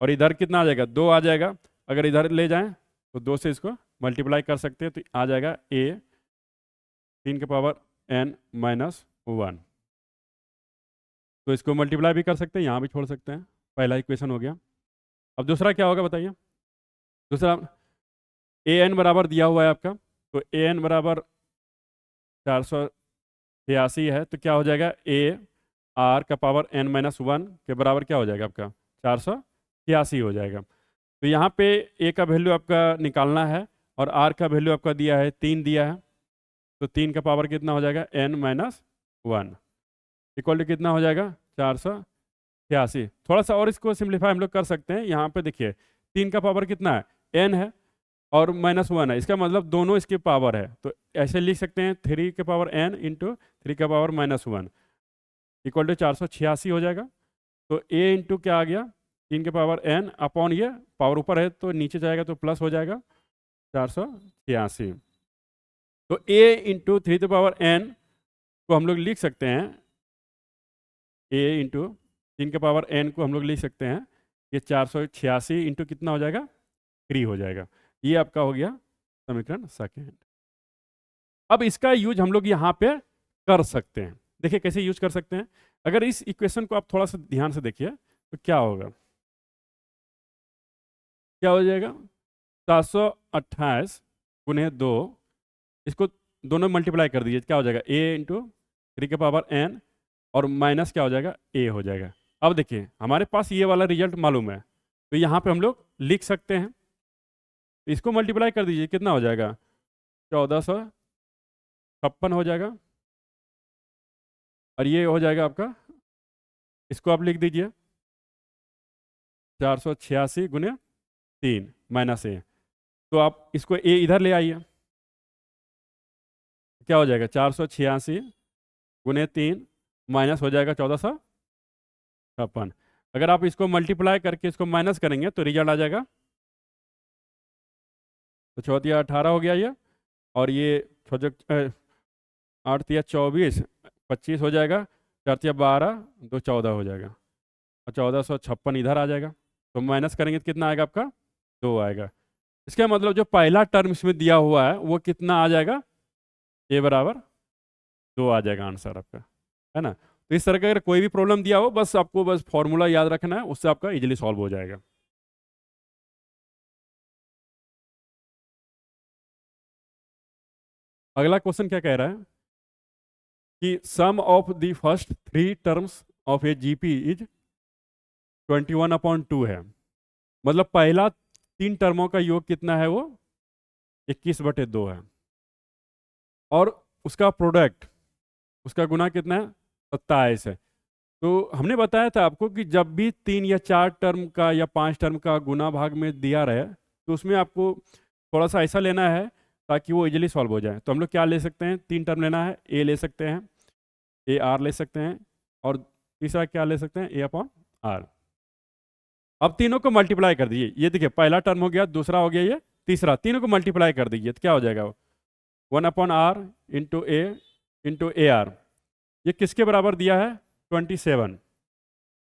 और इधर कितना आ जाएगा, 2 आ जाएगा। अगर इधर ले जाएं तो 2 से इसको मल्टीप्लाई कर सकते हैं, तो आ जाएगा ए 3 के पावर n - 1। तो इसको मल्टीप्लाई भी कर सकते हैं, यहाँ भी छोड़ सकते हैं। पहला इक्वेशन हो गया। अब दूसरा क्या होगा बताइए। दूसरा ए एन बराबर दिया हुआ है आपका, तो ए एन बराबर 486 है, तो क्या हो जाएगा, ए आर का पावर n-1 के बराबर क्या हो जाएगा आपका, 486 हो जाएगा। तो यहाँ पे ए का वैल्यू आपका निकालना है, और आर का वैल्यू आपका दिया है 3 दिया है। तो 3 का पावर कितना हो जाएगा, n-1 इक्वल टू कितना हो जाएगा, 486। थोड़ा सा और इसको सिंप्लीफाई हम लोग कर सकते हैं। यहाँ पे देखिए 3 का पावर कितना है, n है, और -1 है, इसका मतलब दोनों इसके पावर है। तो ऐसे लिख सकते हैं 3 के पावर n इंटू 3 का पावर -1 इक्वल टू 486 हो जाएगा। तो a इंटू क्या आ गया, 3 के पावर n अपॉन ये पावर ऊपर है तो नीचे जाएगा तो प्लस हो जाएगा 486। तो a इंटू 3 के पावर n को हम लोग लिख सकते हैं a इंटू 3 के पावर n को हम लोग लिख सकते हैं, ये 486 इंटू कितना हो जाएगा, 3 हो जाएगा। ये आपका हो गया समीकरण सेकेंड। अब इसका यूज हम लोग यहाँ पे कर सकते हैं। देखिए कैसे यूज कर सकते हैं। अगर इस इक्वेशन को आप थोड़ा सा ध्यान से देखिए तो क्या होगा, क्या हो जाएगा, 728 गुने 2, इसको दोनों मल्टीप्लाई कर दीजिए, क्या हो जाएगा, a इंटू 3 के पावर n और माइनस क्या हो जाएगा, a हो जाएगा। अब देखिए हमारे पास ये वाला रिजल्ट मालूम है, तो यहाँ पे हम लोग लिख सकते हैं, इसको मल्टीप्लाई कर दीजिए, कितना हो जाएगा, 1456 हो जाएगा, और ये हो जाएगा आपका, इसको आप लिख दीजिए 486 गुने 3 माइनस a, तो आप इसको a इधर ले आइए, क्या हो जाएगा, 486 गुने 3 माइनस हो जाएगा 1456। अगर आप इसको मल्टीप्लाई करके इसको माइनस करेंगे तो रिजल्ट आ जाएगा, तो 4 18 हो गया ये, और ये 8 24 25 हो जाएगा, 4 12 2 14 हो जाएगा, और 1456 इधर आ जाएगा, तो माइनस करेंगे तो कितना आएगा आपका, 2 आएगा। इसका मतलब जो पहला टर्म इसमें दिया हुआ है वो कितना आ जाएगा, a बराबर 2 आ जाएगा आंसर आपका, है ना। तो इस तरह का अगर कोई भी प्रॉब्लम दिया हो, बस आपको बस फॉर्मूला याद रखना है, उससे आपका इजीली सॉल्व हो जाएगा। अगला क्वेश्चन क्या कह रहा है कि sum of the first 3 terms of a GP is 21/2 है, मतलब पहला 3 टर्मों का योग कितना है, वो 21/2 है, और उसका प्रोडक्ट, उसका गुना कितना है, 27 है। तो हमने बताया था आपको कि जब भी 3 या 4 टर्म का या 5 टर्म का गुना भाग में दिया रहे, तो उसमें आपको थोड़ा सा ऐसा लेना है ताकि वो इजीली सॉल्व हो जाए। तो हम लोग क्या ले सकते हैं, 3 टर्म लेना है, ए ले सकते हैं, ए आर ले सकते हैं, और तीसरा क्या ले सकते हैं, ए अपॉन आर। अब तीनों को मल्टीप्लाई कर दीजिए, ये देखिए पहला टर्म हो गया, दूसरा हो गया, ये तीसरा, तीनों को मल्टीप्लाई कर दीजिए तो क्या हो जाएगा, 1/r इंटू ए आर। ये किसके बराबर दिया है, 27।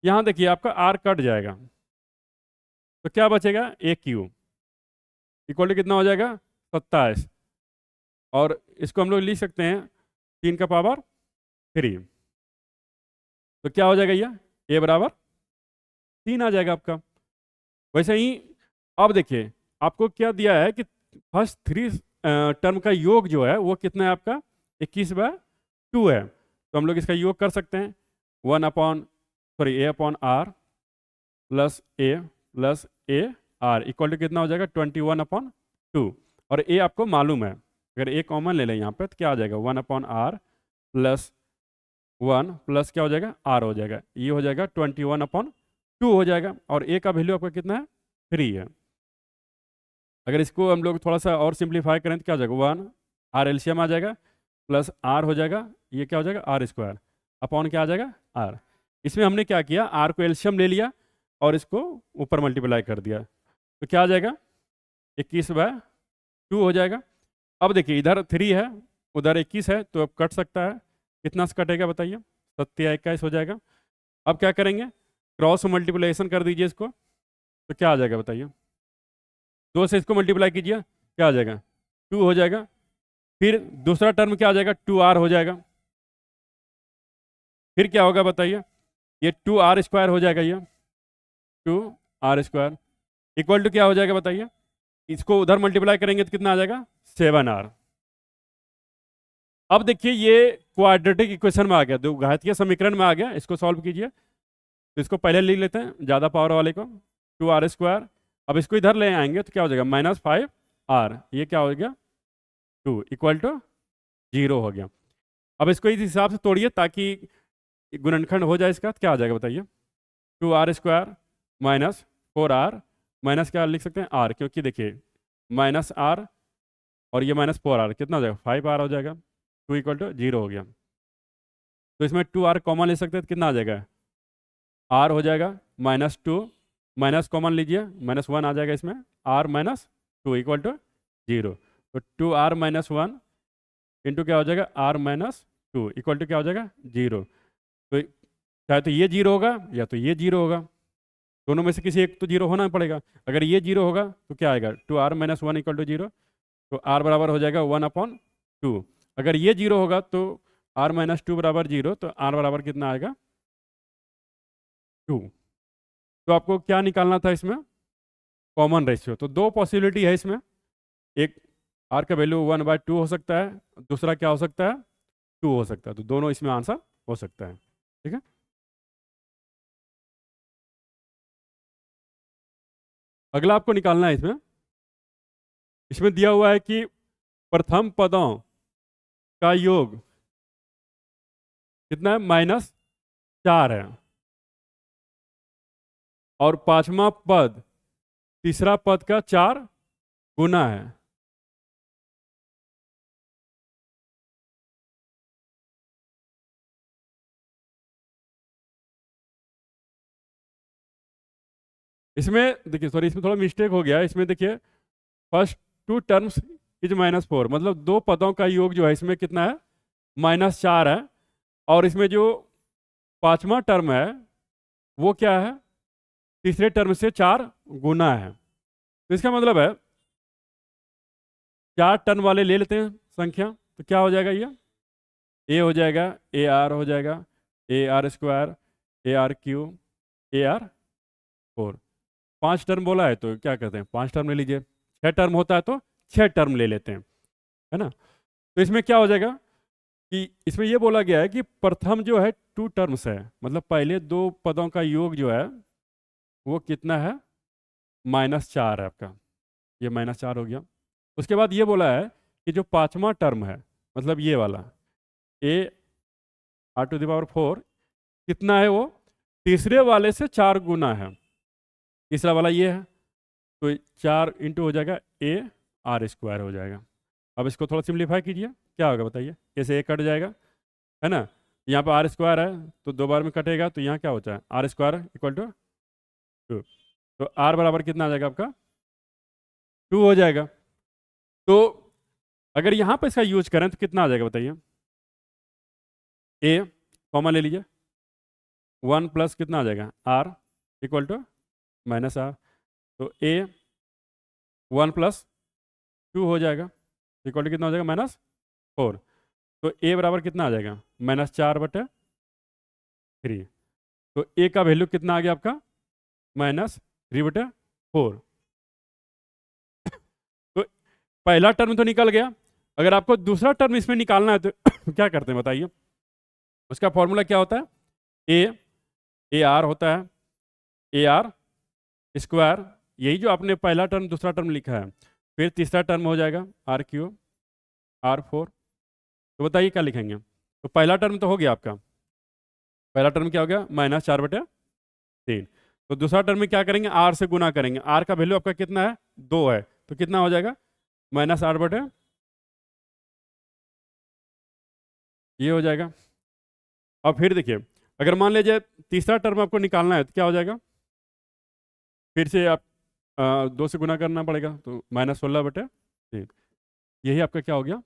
यहाँ देखिए आपका r कट जाएगा, तो क्या बचेगा, ए क्यू इक्वल टू कितना हो जाएगा, 27, और इसको हम लोग लिख सकते हैं 3 का पावर 3, तो क्या हो जाएगा, ये a बराबर 3 आ जाएगा आपका। वैसे ही अब देखिए आपको क्या दिया है कि फर्स्ट 3 टर्म का योग जो है वो कितना है आपका, 21/2 है, तो हम लोग इसका योग कर सकते हैं, A upon R plus A R equal to कितना हो जाएगा, 21/2, और ए आपको मालूम है, अगर ए कॉमन ले लें यहाँ पे तो क्या आ जाएगा, 1/r प्लस 1 प्लस क्या हो जाएगा, r हो जाएगा, ये हो जाएगा 21/2 हो जाएगा, और a का वैल्यू आपका कितना है, 3 है। अगर इसको हम लोग थोड़ा सा और सिंप्लीफाई करें तो क्या हो जाएगा, 1 r एलसीएम आ जाएगा, प्लस r हो जाएगा, ये क्या हो जाएगा, r स्क्वायर अपॉन क्या आ जाएगा, r। इसमें हमने क्या किया, r को एलसीएम ले लिया और इसको ऊपर मल्टीप्लाई कर दिया, तो क्या आ जाएगा, 21/2 हो जाएगा। अब देखिए इधर 3 है, उधर 21 है, तो अब कट सकता है, कितना से कटेगा बताइए, 7 या 21 हो जाएगा। अब क्या करेंगे, क्रॉस मल्टीप्लिकेशन कर दीजिए इसको, तो क्या आ जाएगा बताइए, 2 से इसको मल्टीप्लाई कीजिए, क्या आ जाएगा, 2 हो जाएगा। फिर दूसरा टर्म क्या आ जाएगा, 2r हो जाएगा, फिर क्या होगा बताइए, ये 2r स्क्वायर हो जाएगा, ये 2r स्क्वायर इक्वल टू क्या हो जाएगा बताइए, इसको उधर मल्टीप्लाई करेंगे तो कितना आ जाएगा, 7r। अब देखिए ये क्वाड्रेटिक इक्वेशन में आ गया, घातीय समीकरण में आ गया, इसको सॉल्व कीजिए, तो इसको पहले लिख लेते हैं ज़्यादा पावर वाले को, 2r स्क्वायर। अब इसको इधर ले आएंगे तो क्या हो जाएगा, -5r, ये क्या हो गया, 2 इक्वल टू 0 हो गया। अब इसको इस हिसाब से तोड़िए ताकि गुणनखंड हो जाए इसका, तो क्या आ जाएगा बताइए, 2r square minus 4r minus क्या लिख सकते हैं, r, क्योंकि देखिए -r और ये -4r कितना हो जाएगा, 5r हो जाएगा, 2 इक्वल टू 0 हो गया। तो इसमें 2r कॉमन ले सकते हैं तो कितना आ जाएगा, r हो जाएगा -2, माइनस कॉमन लीजिए, -1 आ जाएगा इसमें, r -2 इक्वल टू 0, तो 2r -1 इंटू क्या हो जाएगा, r -2 इक्वल टू क्या हो जाएगा, 0। तो चाहे तो ये जीरो होगा या तो ये जीरो होगा, दोनों में से किसी एक तो जीरो होना पड़ेगा। अगर ये जीरो होगा तो क्या आएगा, 2r minus one equal to zero, तो r बराबर हो जाएगा 1/2। अगर ये जीरो होगा तो r माइनस टू बराबर जीरो, तो r बराबर कितना आएगा, 2। तो आपको क्या निकालना था इसमें, कॉमन रेशियो। तो दो पॉसिबिलिटी है इसमें, एक r का वैल्यू 1/2 हो सकता है, दूसरा क्या हो सकता है, 2 हो सकता है। तो दोनों इसमें आंसर हो सकता है, ठीक है। अगला आपको निकालना है इसमें, इसमें दिया हुआ है कि प्रथम पदों का योग कितना है, -4 है, और पांचवा पद तीसरा पद का 4 गुना है। इसमें देखिए, सॉरी इसमें थोड़ा मिस्टेक हो गया, इसमें देखिए फर्स्ट टू टर्म्स इज -4, मतलब दो पदों का योग जो है इसमें कितना है, -4 है, और इसमें जो पांचवा टर्म है वो क्या है, तीसरे टर्म से 4 गुना है। तो इसका मतलब है 4 टर्म वाले ले लेते हैं संख्या, तो क्या हो जाएगा, ये ए हो जाएगा, ए आर हो जाएगा, a r square, A R cube, A R 4। 5 term बोला है तो क्या कहते हैं, 5 टर्म ले लीजिए। 6 टर्म होता है तो 6 टर्म ले लेते हैं, है ना। तो इसमें क्या हो जाएगा कि इसमें ये बोला गया है कि प्रथम जो है 2 टर्म्स है, मतलब पहले दो पदों का योग जो है वो कितना है, -4 है आपका, ये -4 हो गया। उसके बाद ये बोला है कि जो पांचवा टर्म है, मतलब ये वाला ए r⁴ कितना है, वो तीसरे वाले से 4 गुना है, तीसरा वाला ये है, तो 4 इंटू हो जाएगा ए आर स्क्वायर हो जाएगा। अब इसको थोड़ा सिंप्लीफाई कीजिए, क्या होगा बताइए, कैसे ए कट जाएगा, है ना। यहाँ पर आर स्क्वायर है तो दो बार में कटेगा, तो यहाँ क्या होता है, आर स्क्वायर इक्वल टू 2, तो आर बराबर कितना आ जाएगा आपका, 2 हो जाएगा। तो अगर यहाँ पर इसका यूज करें तो कितना आ जाएगा बताइए, ए कॉमन ले लीजिए, 1 प्लस कितना आ जाएगा, आर इक्वल टू -r, तो ए 1 प्लस 2 हो जाएगा, इक्वल टू कितना हो जाएगा, -4। तो ए बराबर कितना आ जाएगा, -4/3। तो ए का वैल्यू कितना आ गया आपका, -3/4। तो पहला टर्म तो निकल गया। अगर आपको दूसरा टर्म इसमें निकालना है तो क्या करते हैं बताइए, उसका फॉर्मूला क्या होता है, ए आर होता है, ए आर स्क्वायर, यही जो आपने पहला टर्म दूसरा टर्म लिखा है, फिर तीसरा टर्म हो जाएगा r³ r4। तो बताइए क्या लिखेंगे, तो पहला टर्म तो हो गया आपका, पहला टर्म क्या हो गया, -4/3। तो दूसरा टर्म में क्या करेंगे, आर से गुना करेंगे, आर का वैल्यू आपका कितना है, 2 है, तो कितना हो जाएगा, -8/, ये हो जाएगा। अब फिर देखिए, अगर मान लीजिए तीसरा टर्म आपको निकालना है तो क्या हो जाएगा, फिर से आप 2 से गुना करना पड़ेगा, तो -16/3। यही आपका क्या हो गया,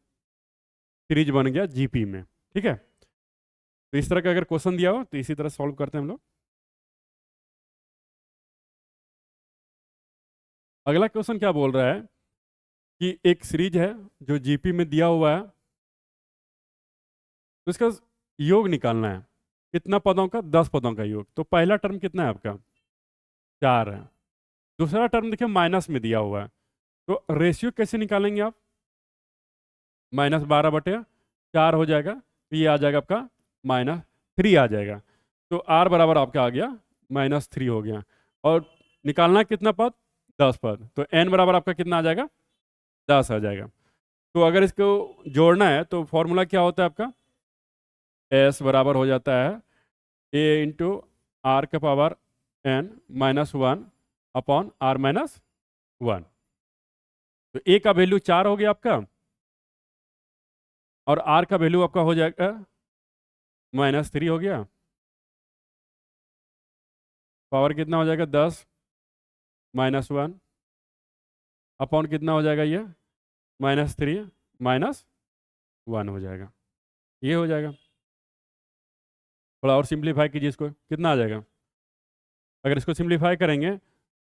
सीरीज बन गया जीपी में, ठीक है। तो इस तरह का अगर क्वेश्चन दिया हो तो इसी तरह सॉल्व करते हैं हम लोग। अगला क्वेश्चन क्या बोल रहा है कि एक सीरीज है जो जीपी में दिया हुआ है, तो इसका योग निकालना है, कितना पदों का, 10 पदों का योग। तो पहला टर्म कितना है आपका, 4 है, दूसरा टर्म देखिए माइनस में दिया हुआ है, तो रेशियो कैसे निकालेंगे आप, -12/4 हो जाएगा, तो ये आ जाएगा आपका -3 आ जाएगा। तो आर बराबर आपका आ गया -3 हो गया। और निकालना कितना पद, 10 पद, तो एन बराबर आपका कितना आ जाएगा, 10 आ जाएगा। तो अगर इसको जोड़ना है तो फॉर्मूला क्या होता है आपका, एस बराबर हो जाता है ए इंटू आर का पावर n -1 अपॉन r-1। तो ए का वैल्यू 4 हो गया आपका, और आर का वैल्यू आपका हो जाएगा -3 हो गया, पावर कितना हो जाएगा, 10 -1 अपॉन कितना हो जाएगा, ये -3 -1 हो जाएगा, ये हो जाएगा। थोड़ा और सिंप्लीफाई कीजिए इसको, कितना आ जाएगा? अगर इसको सिंप्लीफाई करेंगे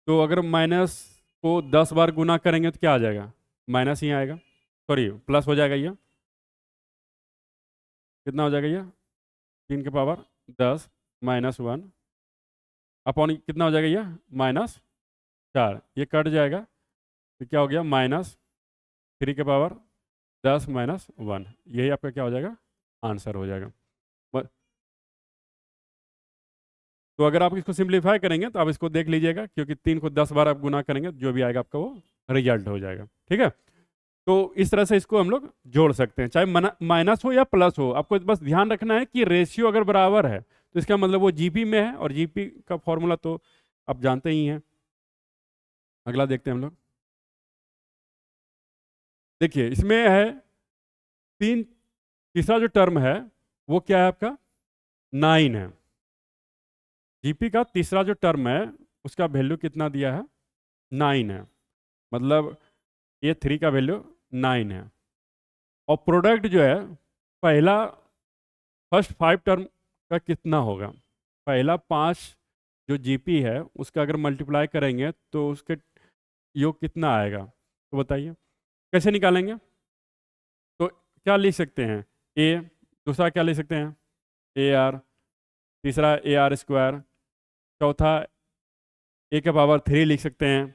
तो अगर माइनस को 10 बार गुना करेंगे तो क्या आ जाएगा? माइनस ही आएगा, सॉरी प्लस हो जाएगा ये। कितना हो जाएगा ये? 3 की पावर 10 -1 अपॉन कितना हो जाएगा ये? -4। ये कट जाएगा तो क्या हो गया? -3 की पावर 10 -1। यही आपका क्या हो जाएगा? आंसर हो जाएगा। ब- तो अगर आप इसको सिंप्लीफाई करेंगे तो आप इसको देख लीजिएगा, क्योंकि 3 को 10 बार आप गुना करेंगे जो भी आएगा आपका वो रिजल्ट हो जाएगा। ठीक है, तो इस तरह से इसको हम लोग जोड़ सकते हैं, चाहे माइनस हो या प्लस हो। आपको बस ध्यान रखना है कि रेशियो अगर बराबर है तो इसका मतलब वो जीपी में है, और जीपी का फॉर्मूला तो आप जानते ही हैं। अगला देखते हैं हम लोग। देखिए इसमें है तीन, तीसरा जो टर्म है वो क्या है आपका? 9 है। जीपी का तीसरा जो टर्म है उसका वैल्यू कितना दिया है? 9 है। मतलब ये 3 का वैल्यू 9 है। और प्रोडक्ट जो है पहला, फर्स्ट 5 टर्म का कितना होगा? पहला 5 जो जीपी है उसका अगर मल्टीप्लाई करेंगे तो उसके योग कितना आएगा? तो बताइए कैसे निकालेंगे? तो क्या लिख सकते हैं? ए, दूसरा क्या लिख सकते हैं? ए आर, तीसरा ए आर स्क्वायर, चौथा ए के पावर 3 लिख सकते हैं,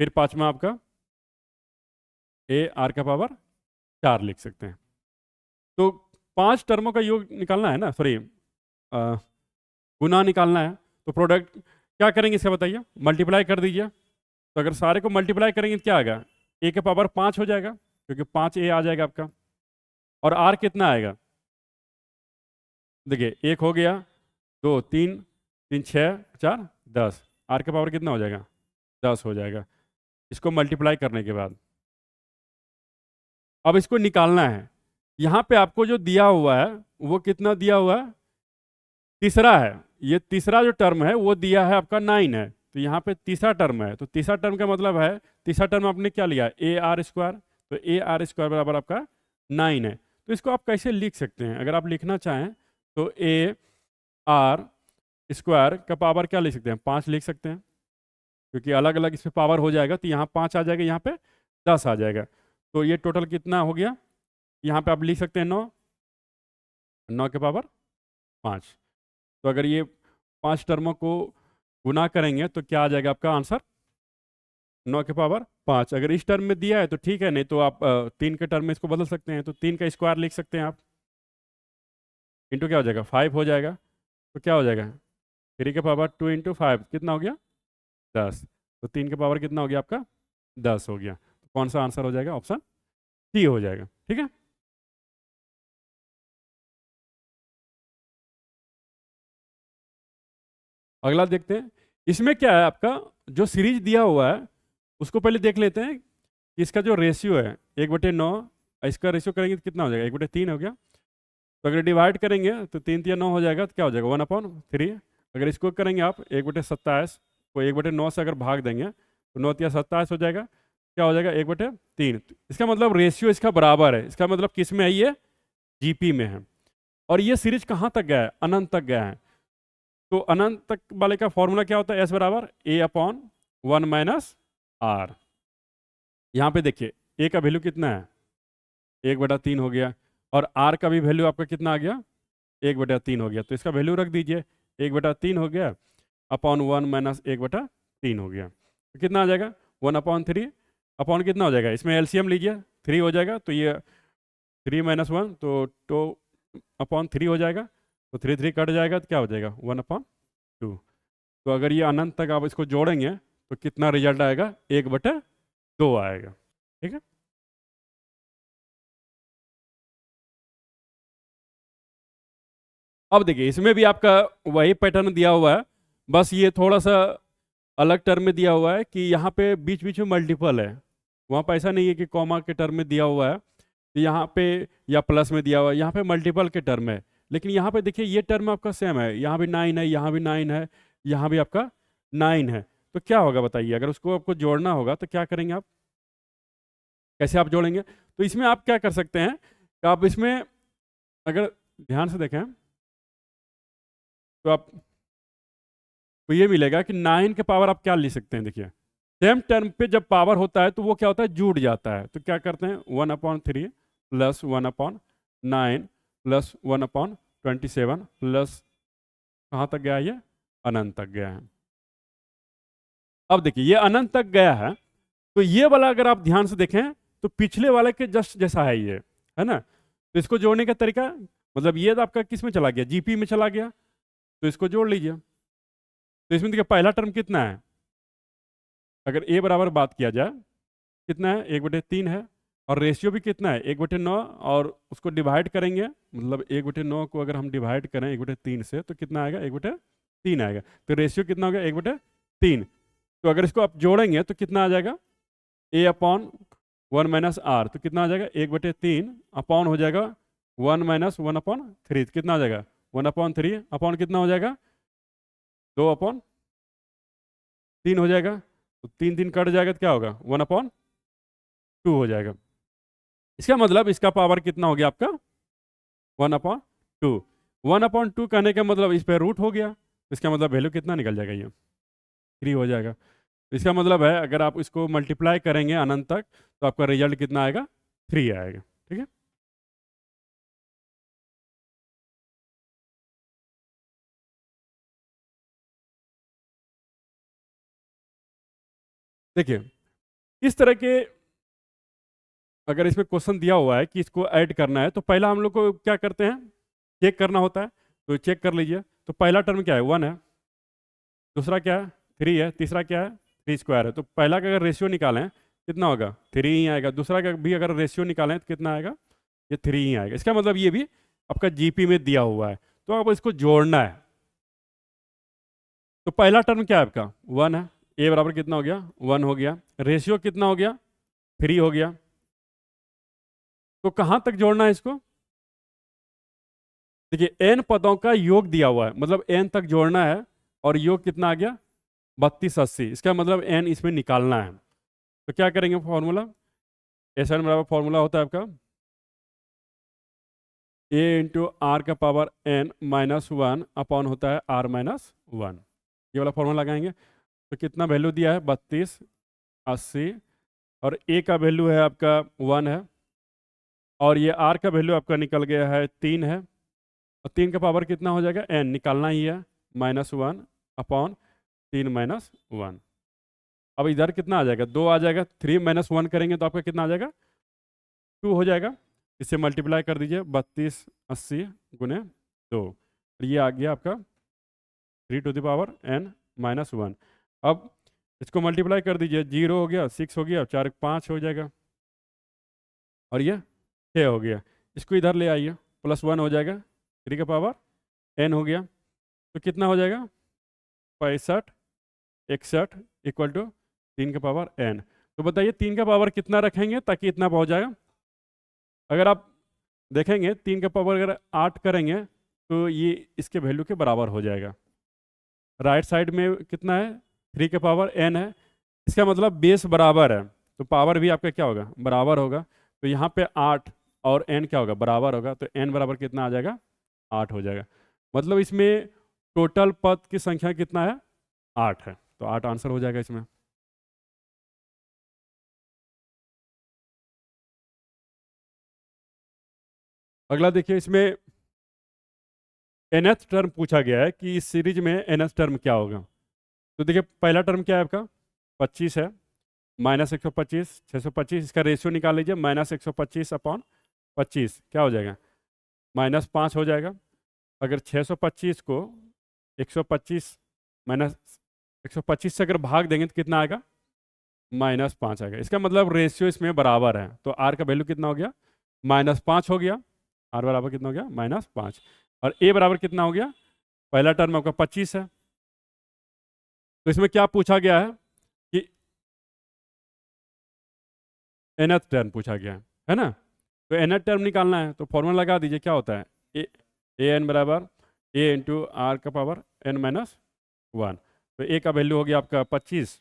फिर पांचवा आपका ए आर का पावर 4 लिख सकते हैं। तो 5 टर्मों का योग निकालना है ना, सॉरी गुना निकालना है। तो प्रोडक्ट क्या करेंगे इसका बताइए? मल्टीप्लाई कर दीजिए। तो अगर सारे को मल्टीप्लाई करेंगे तो क्या आएगा? ए के पावर 5 हो जाएगा, क्योंकि 5 ए आ जाएगा आपका। और आर कितना आएगा? देखिए 1 हो गया, 2 3, 3 6 4 10, आर के पावर कितना हो जाएगा? 10 हो जाएगा इसको मल्टीप्लाई करने के बाद। अब इसको निकालना है। यहाँ पे आपको जो दिया हुआ है वो कितना दिया हुआ है? तीसरा है। ये तीसरा जो टर्म है वो दिया है आपका 9 है, तो यहाँ पे तीसरा टर्म है। तो तीसरा टर्म का मतलब है, तीसरा टर्म आपने क्या लिया? ए आर स्क्वायर। तो ए आर स्क्वायर बराबर आपका 9 है। तो इसको आप कैसे लिख सकते हैं? अगर आप लिखना चाहें तो ए आर स्क्वायर का पावर क्या लिख सकते हैं? 5 लिख सकते हैं, क्योंकि अलग अलग इसमें पावर हो जाएगा तो यहाँ 5 आ जाएगा, यहाँ पे 10 आ जाएगा। तो ये टोटल कितना हो गया? यहाँ पे आप लिख सकते हैं 9, 9 के पावर 5। तो अगर ये 5 टर्मों को गुना करेंगे तो क्या आ जाएगा आपका आंसर? 9 के पावर 5। अगर इस टर्म में दिया है तो ठीक है, नहीं तो आप 3 के टर्म में इसको बदल सकते हैं। तो 3 का स्क्वायर लिख सकते हैं आप, इंटू क्या हो जाएगा? 5 हो जाएगा। तो क्या हो जाएगा? 3 के पावर 2 इंटू 5 कितना हो गया? 10। तो 3 के पावर कितना हो गया आपका? 10 हो गया। तो कौन सा आंसर हो जाएगा? ऑप्शन सी हो जाएगा। ठीक है, अगला देखते हैं। इसमें क्या है आपका? जो सीरीज दिया हुआ है उसको पहले देख लेते हैं कि इसका जो रेशियो है 1/9, इसका रेशियो करेंगे तो कितना हो जाएगा? 1/3 हो गया। तो अगर डिवाइड करेंगे तो 3 3 9 हो जाएगा, तो क्या हो जाएगा? 1/3। अगर इसको करेंगे आप 1/27 को 1/9 से अगर भाग देंगे तो 9 या 27 हो जाएगा। क्या हो जाएगा? 1/3। इसका मतलब रेशियो इसका बराबर है। इसका मतलब किस में है? ये जीपी में है। और ये सीरीज कहाँ तक गया है? अनंत तक गया है। तो अनंत तक वाले का फॉर्मूला क्या होता है? एस बराबर A/1 - R। यहाँ पे देखिए ए का वैल्यू कितना है? 1/3 हो गया। और आर का भी वैल्यू आपका कितना आ गया? 1/3 हो गया। तो इसका वैल्यू रख दीजिए, 1/3 हो गया अपॉन 1 - 1/3 हो गया। तो कितना आ जाएगा? 1/3 अपॉन कितना हो जाएगा? इसमें एलसीएम लीजिए, 3 हो जाएगा। तो ये 3 - 1 तो 2/3 हो जाएगा। तो 3 3 कट जाएगा तो क्या हो जाएगा? 1/2। तो अगर ये अनंत तक आप इसको जोड़ेंगे तो कितना रिजल्ट आएगा? 1/2 आएगा। ठीक है, अब देखिए इसमें भी आपका वही पैटर्न दिया हुआ है, बस ये थोड़ा सा अलग टर्म में दिया हुआ है कि यहाँ पे बीच बीच में मल्टीपल है। वहाँ पे ऐसा नहीं है कि कॉमा के टर्म में दिया हुआ है तो यहाँ पे, या प्लस में दिया हुआ है, यहाँ पे मल्टीपल के टर्म है। लेकिन यहाँ पे देखिए ये टर्म आपका सेम है, यहाँ भी 9 है, यहाँ भी 9 है, यहाँ भी आपका 9 है। तो क्या होगा बताइए? अगर उसको आपको जोड़ना होगा तो क्या करेंगे आप? कैसे आप जोड़ेंगे? तो इसमें आप क्या कर सकते हैं कि आप इसमें अगर ध्यान से देखें तो आप तो ये मिलेगा कि 9 के पावर आप क्या लिख सकते हैं, देखिए सेम टर्म पे जब पावर होता है तो वो क्या होता है, जुड़ जाता है। तो क्या करते हैं, 1/3 प्लस 1/9 प्लस 1/27 प्लस कहाँ तक गया, ये अनंत तक गया है। अब देखिए ये अनंत तक गया है, तो ये वाला अगर आप ध्यान से देखें तो पिछले वाले के जस्ट जैसा है ये, है ना। तो इसको जोड़ने का तरीका, मतलब ये तो आपका किस में चला गया, जीपी में चला गया, तो इसको जोड़ लीजिए। तो इसमें देखिए पहला टर्म कितना है, अगर ए बराबर बात किया जाए कितना है, 1/3 है, और रेशियो भी कितना है 1/9, और उसको डिवाइड करेंगे, मतलब 1/9 को अगर हम डिवाइड करें 1/3 से तो कितना आएगा, 1/3 आएगा। तो रेशियो कितना हो गया, 1/3। तो अगर इसको आप जोड़ेंगे तो कितना आ जाएगा, a/1 माइनस आर, तो कितना आ जाएगा 1/3 अपॉन हो जाएगा 1 माइनस 1/3, कितना आ जाएगा 1/3 अपॉन कितना हो जाएगा 2/3 हो जाएगा। तो 3 कट जाएगा तो क्या होगा 1/2 हो जाएगा। इसका मतलब इसका पावर कितना हो गया आपका 1/2। 1/2 कहने का मतलब इस पर रूट हो गया, इसका मतलब वैल्यू कितना निकल जाएगा, ये 3 हो जाएगा। तो इसका मतलब है अगर आप इसको मल्टीप्लाई करेंगे अनंत तक तो आपका रिजल्ट कितना आएगा, 3 आएगा। ठीक है, देखिए इस तरह के अगर इसमें क्वेश्चन दिया हुआ है कि इसको ऐड करना है तो पहला हम लोग को क्या करते हैं, चेक करना होता है। तो चेक कर लीजिए, तो पहला टर्म क्या है 1 है, दूसरा क्या है 3 है, तीसरा क्या है 3² है। तो पहला का अगर रेशियो निकालें कितना होगा 3 ही आएगा, दूसरा का भी अगर रेशियो निकालें तो कितना आएगा, ये 3 ही आएगा। इसका मतलब ये भी आपका जीपी में दिया हुआ है, तो आप इसको जोड़ना है। तो पहला टर्म क्या है आपका 1 है, ए बराबर कितना हो गया 1 हो गया, रेशियो कितना हो गया 3 हो गया। तो कहाँ तक जोड़ना है इसको, देखिए n पदों का योग दिया हुआ है, मतलब n तक जोड़ना है, और योग कितना आ गया 3280, इसका मतलब n इसमें निकालना है। तो क्या करेंगे फॉर्मूला, एस एन बराबर फॉर्मूला होता है आपका a इंटू आर का पावर n माइनस 1 अपॉन होता है r माइनस 1, ये वाला फॉर्मूला लगाएंगे। तो कितना वैल्यू दिया है 3280, और a का वैल्यू है आपका 1 है, और ये r का वैल्यू आपका निकल गया है 3 है, और 3 का पावर कितना हो जाएगा n निकालना ही है -1 अपॉन 3 माइनस 1। अब इधर कितना आ जाएगा 2 आ जाएगा, 3 माइनस 1 करेंगे तो आपका कितना आ जाएगा 2 हो जाएगा। इसे मल्टीप्लाई कर दीजिए 3280 गुने 2, और ये आ गया आपका 3n-1। अब इसको मल्टीप्लाई कर दीजिए, 0 हो गया, 6 हो गया, 4 5 हो जाएगा, और ये 6 हो गया। इसको इधर ले आइए, +1 हो जाएगा, 3 का पावर n हो गया, तो कितना हो जाएगा 65 61 इक्वल टू 3 का पावर n। तो बताइए 3 का पावर कितना रखेंगे ताकि इतना पहुंच जाएगा। अगर आप देखेंगे 3 का पावर अगर 8 करेंगे तो ये इसके वैल्यू के बराबर हो जाएगा। राइट साइड में कितना है 3 के पावर n है, इसका मतलब बेस बराबर है, तो पावर भी आपका क्या होगा बराबर होगा। तो यहाँ पे 8 और n क्या होगा बराबर होगा, तो n बराबर कितना आ जाएगा 8 हो जाएगा। मतलब इसमें टोटल पद की संख्या कितना है 8 है, तो 8 आंसर हो जाएगा इसमें। अगला देखिए, इसमें nth टर्म पूछा गया है कि इस सीरीज में nth टर्म क्या होगा। तो देखिए पहला टर्म क्या है आपका 25 है, -125 625, इसका रेशियो निकाल लीजिए, -125 अपॉन 25 क्या हो जाएगा -5 हो जाएगा। अगर 625 को 125 माइनस 125 से अगर भाग देंगे तो कितना आएगा -5 आएगा। इसका मतलब रेशियो इसमें बराबर है, तो आर का वैल्यू कितना हो गया -5 हो गया, आर बराबर कितना हो गया -5, और ए बराबर कितना हो गया, पहला टर्म आपका 25 है। तो इसमें क्या पूछा गया है कि nth टर्म पूछा गया है ना। तो nth टर्म निकालना है, तो फॉर्मूला लगा दीजिए, क्या होता है ए एन बराबर ए इंटू आर का पावर n-1। तो ए का वैल्यू हो गया आपका 25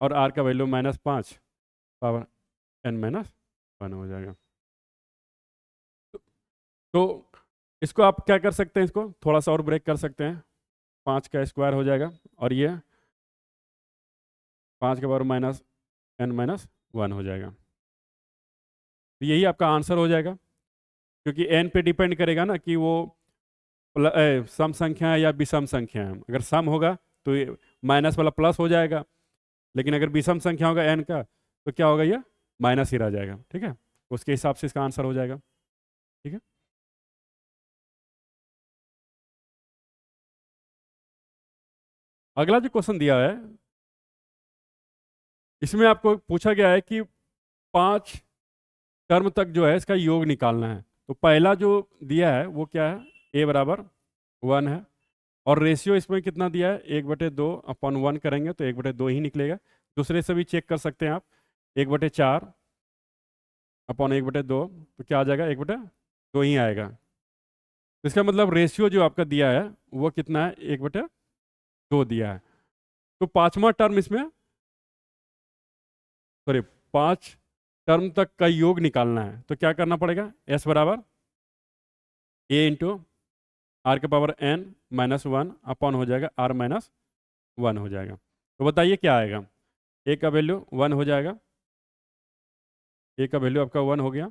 और आर का वैल्यू -5 पावर n-1 हो जाएगा। तो इसको आप क्या कर सकते हैं, इसको थोड़ा सा और ब्रेक कर सकते हैं, 5 का स्क्वायर हो जाएगा और ये 5 के पावर माइनस n माइनस 1 हो जाएगा। तो यही आपका आंसर हो जाएगा, क्योंकि n पे डिपेंड करेगा ना कि वो सम संख्या है या विषम संख्या है। अगर सम होगा तो माइनस वाला प्लस हो जाएगा, लेकिन अगर विषम संख्या होगा n का तो क्या होगा, ये माइनस ही रह जाएगा। ठीक है, उसके हिसाब से इसका आंसर हो जाएगा। ठीक है, अगला जो क्वेश्चन दिया है इसमें आपको पूछा गया है कि 5 टर्म तक जो है इसका योग निकालना है। तो पहला जो दिया है वो क्या है, a बराबर 1 है, और रेशियो इसमें कितना दिया है, 1/2 अपॉन 1 करेंगे तो 1/2 ही निकलेगा। दूसरे से भी चेक कर सकते हैं आप, 1/4 अपॉन 1/2 तो क्या आ जाएगा, 1/2 ही आएगा। तो इसका मतलब रेशियो जो आपका दिया है वो कितना है, 1/2 दिया है। तो पांचवा टर्म इसमें, सॉरी, 5 टर्म तक का योग निकालना है तो क्या करना पड़ेगा, s बराबर a इंटू आर के पावर n माइनस 1 अपॉन हो जाएगा r माइनस 1 हो जाएगा। तो बताइए क्या आएगा, a का वैल्यू 1 हो जाएगा, a का वैल्यू आपका 1 हो गया।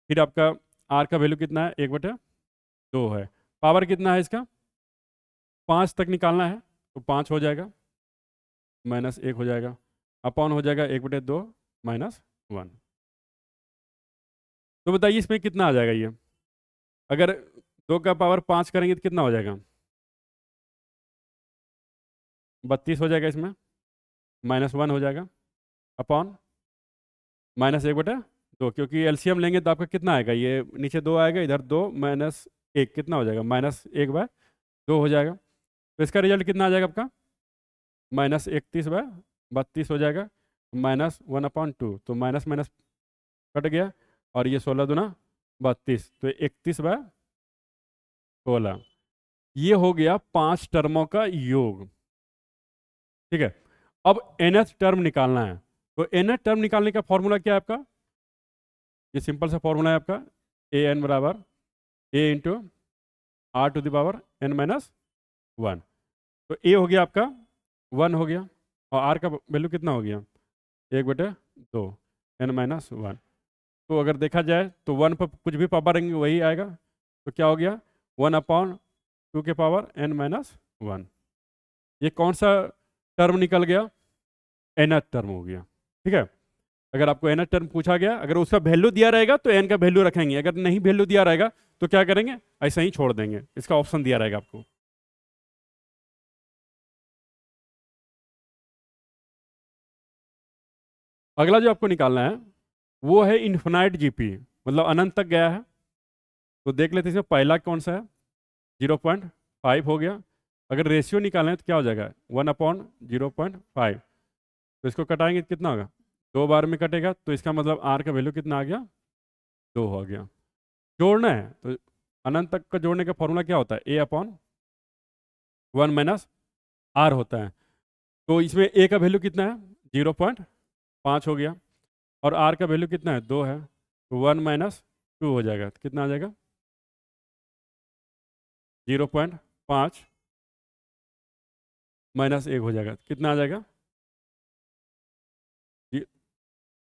फिर आपका r का वैल्यू कितना है, 1/2 है। पावर कितना है इसका, 5 तक निकालना है तो 5 हो जाएगा, माइनस 1 हो जाएगा, अपॉन हो जाएगा 1/2 माइनस 1। तो बताइए इसमें कितना आ जाएगा ये, अगर 2 का पावर 5 करेंगे तो कितना हो जाएगा, 32 हो जाएगा इसमें, माइनस 1 हो जाएगा, अपॉन -1/2, क्योंकि एलसीएम लेंगे तो आपका कितना आएगा, ये नीचे 2 आएगा, इधर 2 माइनस 1 कितना हो जाएगा, -1/2 हो जाएगा। तो इसका रिजल्ट कितना आ जाएगा आपका, -31/32 हो जाएगा, -1/2, तो माइनस माइनस कट गया, और ये 16 दूना 32, तो 31/16, ये हो गया 5 टर्मों का योग। ठीक है, अब nth टर्म निकालना है। तो nth टर्म निकालने का फॉर्मूला क्या है आपका, ये सिंपल सा फॉर्मूला है आपका, ए एन बराबर a into are to the power n minus 1। तो a हो गया आपका 1 हो गया, और r का वैल्यू कितना हो गया, 1/2 n माइनस 1। तो अगर देखा जाए तो 1 पर कुछ भी पावर रहेंगे वही आएगा, तो क्या हो गया, 1/2 के पावर n माइनस 1। ये कौन सा टर्म निकल गया, nth टर्म हो गया। ठीक है, अगर आपको nth टर्म पूछा गया, अगर उसका वैल्यू दिया रहेगा तो n का वैल्यू रखेंगे, अगर नहीं वैल्यू दिया रहेगा तो क्या करेंगे, ऐसा ही छोड़ देंगे, इसका ऑप्शन दिया रहेगा आपको। अगला जो आपको निकालना है वो है इन्फिनाइट जीपी, मतलब अनंत तक गया है। तो देख लेते हैं इसमें पहला कौन सा है, 0.5 हो गया। अगर रेशियो निकालना है तो क्या हो जाएगा, 1/0.5, तो इसको कटाएंगे तो कितना होगा, 2 बार में कटेगा, तो इसका मतलब आर का वैल्यू कितना आ गया, 2 हो गया। जोड़ना है तो अनंत तक का जोड़ने का फॉर्मूला क्या होता है, a/1 माइनस आर होता है। तो इसमें a का वैल्यू कितना है, 0.5 हो गया, और r का वैल्यू कितना है, 2 है, तो 1 माइनस 2 हो जाएगा, तो कितना आ जाएगा, 0.5 माइनस 1 हो जाएगा, कितना आ जाएगा,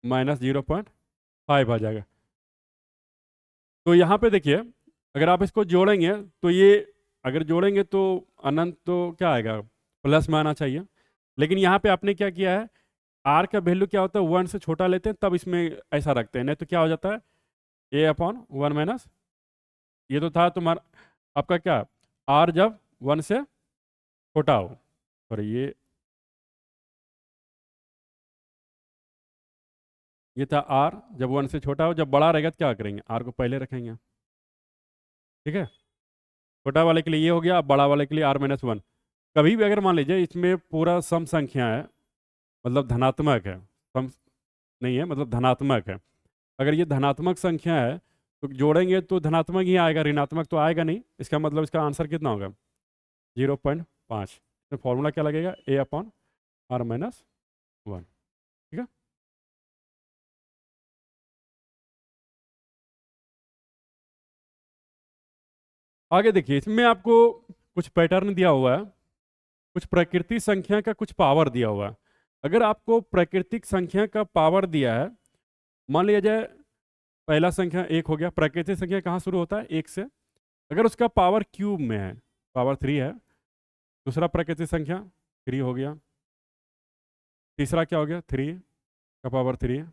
-0.5 आ जाएगा। तो यहाँ पे देखिए, अगर आप इसको जोड़ेंगे तो ये, अगर जोड़ेंगे तो अनंत तो क्या आएगा, प्लस में आना चाहिए, लेकिन यहाँ पे आपने क्या किया है, आर का वैल्यू क्या होता है, 1 से छोटा लेते हैं तब इसमें ऐसा रखते हैं, नहीं तो क्या हो जाता है, a/1 माइनस, ये तो था तुम्हारा आपका क्या, आर जब 1 से छोटा हो, और ये था आर जब 1 से छोटा हो, जब बड़ा रहेगा तो क्या करेंगे, आर को पहले रखेंगे। ठीक है, छोटा वाले के लिए ये हो गया, अब बड़ा वाले के लिए r-1। कभी भी अगर मान लीजिए इसमें पूरा सम संख्या है, मतलब धनात्मक है, सम नहीं है मतलब धनात्मक है, अगर ये धनात्मक संख्या है तो जोड़ेंगे तो धनात्मक ही आएगा, ऋणात्मक तो आएगा नहीं। इसका मतलब इसका आंसर कितना होगा, 0.5। तो फॉर्मूला क्या लगेगा, a/r-1। ठीक है। आगे देखिए, इसमें आपको कुछ पैटर्न दिया हुआ है, कुछ प्राकृतिक संख्या का कुछ पावर दिया हुआ है। अगर आपको प्राकृतिक संख्या का पावर दिया है, मान लिया जाए पहला संख्या एक हो गया, प्राकृतिक संख्या कहाँ शुरू होता है? एक से। अगर उसका पावर क्यूब में है, पावर 3 है, दूसरा प्राकृतिक संख्या 3 हो गया, तीसरा क्या हो गया? 3 का पावर 3,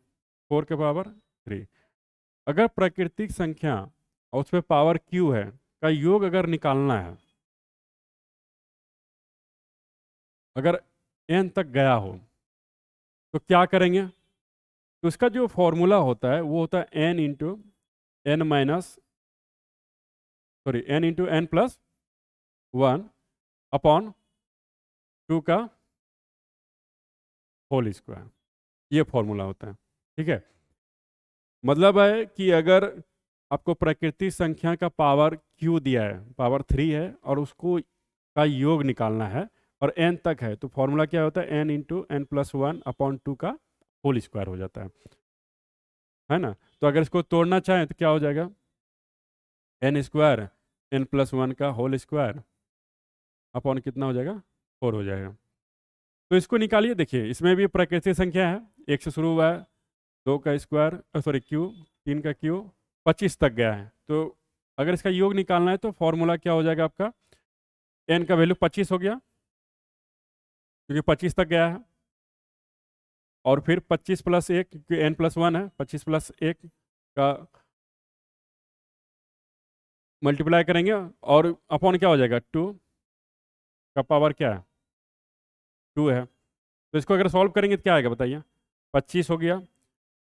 4 के पावर 3। अगर प्राकृतिक संख्या और उसमें पावर क्यू है का योग अगर निकालना है, अगर n तक गया हो, तो क्या करेंगे? तो उसका जो फॉर्मूला होता है वो होता है n into n minus sorry n into n plus 1 upon 2 का होल स्क्वायर। ये फॉर्मूला होता है, ठीक है। मतलब है कि अगर आपको प्राकृतिक संख्या का पावर क्यू दिया है, पावर 3 है, और उसको का योग निकालना है और n तक है, तो फॉर्मूला क्या होता है? n into n plus 1 upon 2 का होल स्क्वायर हो जाता है ना। तो अगर इसको तोड़ना चाहें तो क्या हो जाएगा? एन स्क्वायर एन प्लस 1 का होल स्क्वायर अपॉन कितना हो जाएगा? 4 हो जाएगा। तो इसको निकालिए। देखिए, इसमें भी प्राकृतिक संख्या है, एक से शुरू हुआ है, 2 का स्क्वायर सॉरी क्यू, 3 का क्यू, 25 तक गया है। तो अगर इसका योग निकालना है तो फॉर्मूला क्या हो जाएगा आपका? n का वैल्यू 25 हो गया, क्योंकि 25 तक गया है, और फिर 25 प्लस 1, क्योंकि n प्लस 1 है, 25 प्लस 1 का मल्टीप्लाई करेंगे, और अपॉन क्या हो जाएगा? 2 का पावर क्या है? 2 है। तो इसको अगर सॉल्व करेंगे तो क्या आएगा बताइए? 25 हो गया,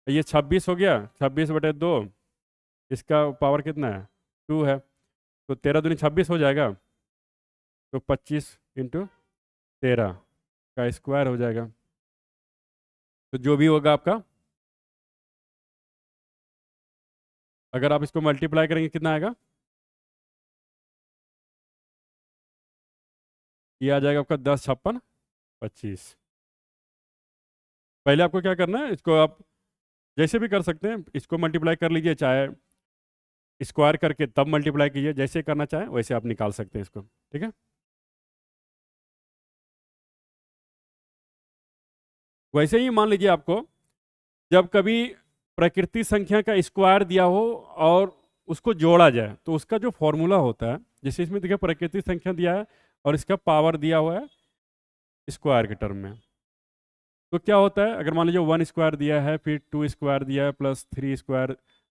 ये 26 हो गया, 26/2, इसका पावर कितना है? 2 है, तो 13 दूनी 26 हो जाएगा, तो 25 इंटू 13 का स्क्वायर हो जाएगा। तो जो भी होगा आपका, अगर आप इसको मल्टीप्लाई करेंगे कितना आएगा? ये आ जाएगा आपका 10 56 25। पहले आपको क्या करना है, इसको आप जैसे भी कर सकते हैं, इसको मल्टीप्लाई कर लीजिए, चाहे स्क्वायर करके तब मल्टीप्लाई कीजिए, जैसे करना चाहें वैसे आप निकाल सकते हैं इसको, ठीक है। वैसे ही मान लीजिए आपको जब कभी प्रकृति संख्या का स्क्वायर दिया हो और उसको जोड़ा जाए, तो उसका जो फॉर्मूला होता है, जैसे इसमें देखिए प्रकृति संख्या दिया है और इसका पावर दिया हुआ है स्क्वायर के टर्म में, तो क्या होता है? अगर मान लीजिए 1 स्क्वायर दिया है, फिर 2 स्क्वायर दिया है, प्लस 3 स्क्वायर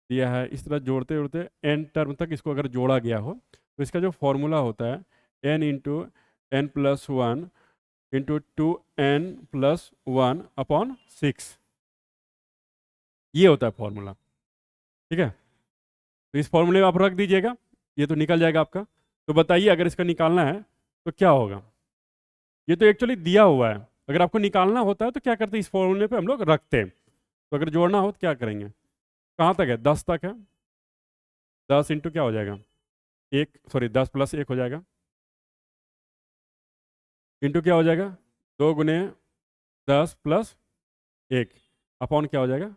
दिया है, इस तरह जोड़ते जोड़ते n टर्म तक इसको अगर जोड़ा गया हो, तो इसका जो फॉर्मूला होता है n into n plus 1 into 2n plus 1 upon 6, ये होता है फॉर्मूला, ठीक है। तो इस फॉर्मूले में आप रख दीजिएगा, ये तो निकल जाएगा आपका। तो बताइए, अगर इसका निकालना है तो क्या होगा? ये तो एक्चुअली दिया हुआ है, अगर आपको निकालना होता है तो क्या करते हैं? इस फॉर्मूले पे हम लोग रखते हैं। तो अगर जोड़ना हो तो क्या करेंगे? कहाँ तक है? 10 तक है, 10 इंटू क्या हो जाएगा? 1 सॉरी 10 प्लस 1 हो जाएगा, इंटू क्या हो जाएगा? 2 गुने 10 प्लस 1 अपॉन क्या हो जाएगा?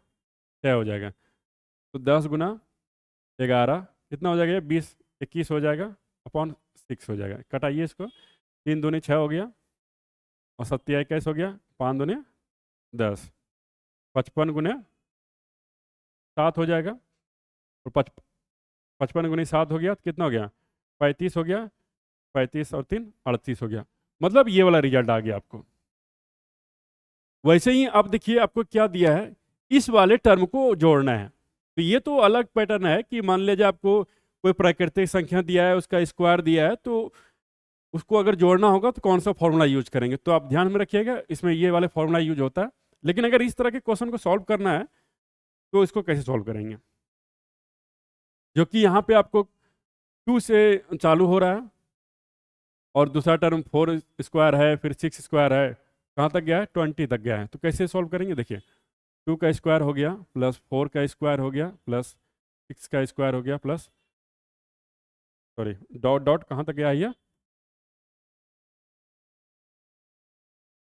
6 हो जाएगा। तो 10 गुना 11 कितना हो जाएगा? 20 21 हो जाएगा, अपॉन 6 हो जाएगा। कटाइए इसको, 3 दूनी 6 हो गया, और 7 21 हो गया, 5 दूनी 10, 55 गुने 7 हो जाएगा, और 55 गुनी 7 हो गया तो कितना हो गया? 35 हो गया, 35 और 3 38 हो गया। मतलब ये वाला रिजल्ट आ गया आपको। वैसे ही अब देखिए आपको क्या दिया है, इस वाले टर्म को जोड़ना है। तो ये तो अलग पैटर्न है कि मान लीजिए आपको कोई प्राकृतिक संख्या दिया है, उसका स्क्वायर दिया है, तो उसको अगर जोड़ना होगा तो कौन सा फॉर्मूला यूज करेंगे, तो आप ध्यान में रखिएगा, इसमें ये वाले फॉर्मूला यूज होता है। लेकिन अगर इस तरह के क्वेश्चन को सॉल्व करना है तो इसको कैसे सॉल्व करेंगे? जो कि यहाँ पे आपको 2 से चालू हो रहा है, और दूसरा टर्म 4 स्क्वायर है, फिर 6 स्क्वायर है, कहाँ तक गया है? 20 तक गया है। तो कैसे सॉल्व करेंगे? देखिए, 2 का स्क्वायर हो गया, प्लस 4 का स्क्वायर हो गया, प्लस 6 का स्क्वायर हो गया, प्लस सॉरी डॉट डॉट कहाँ तक गया है?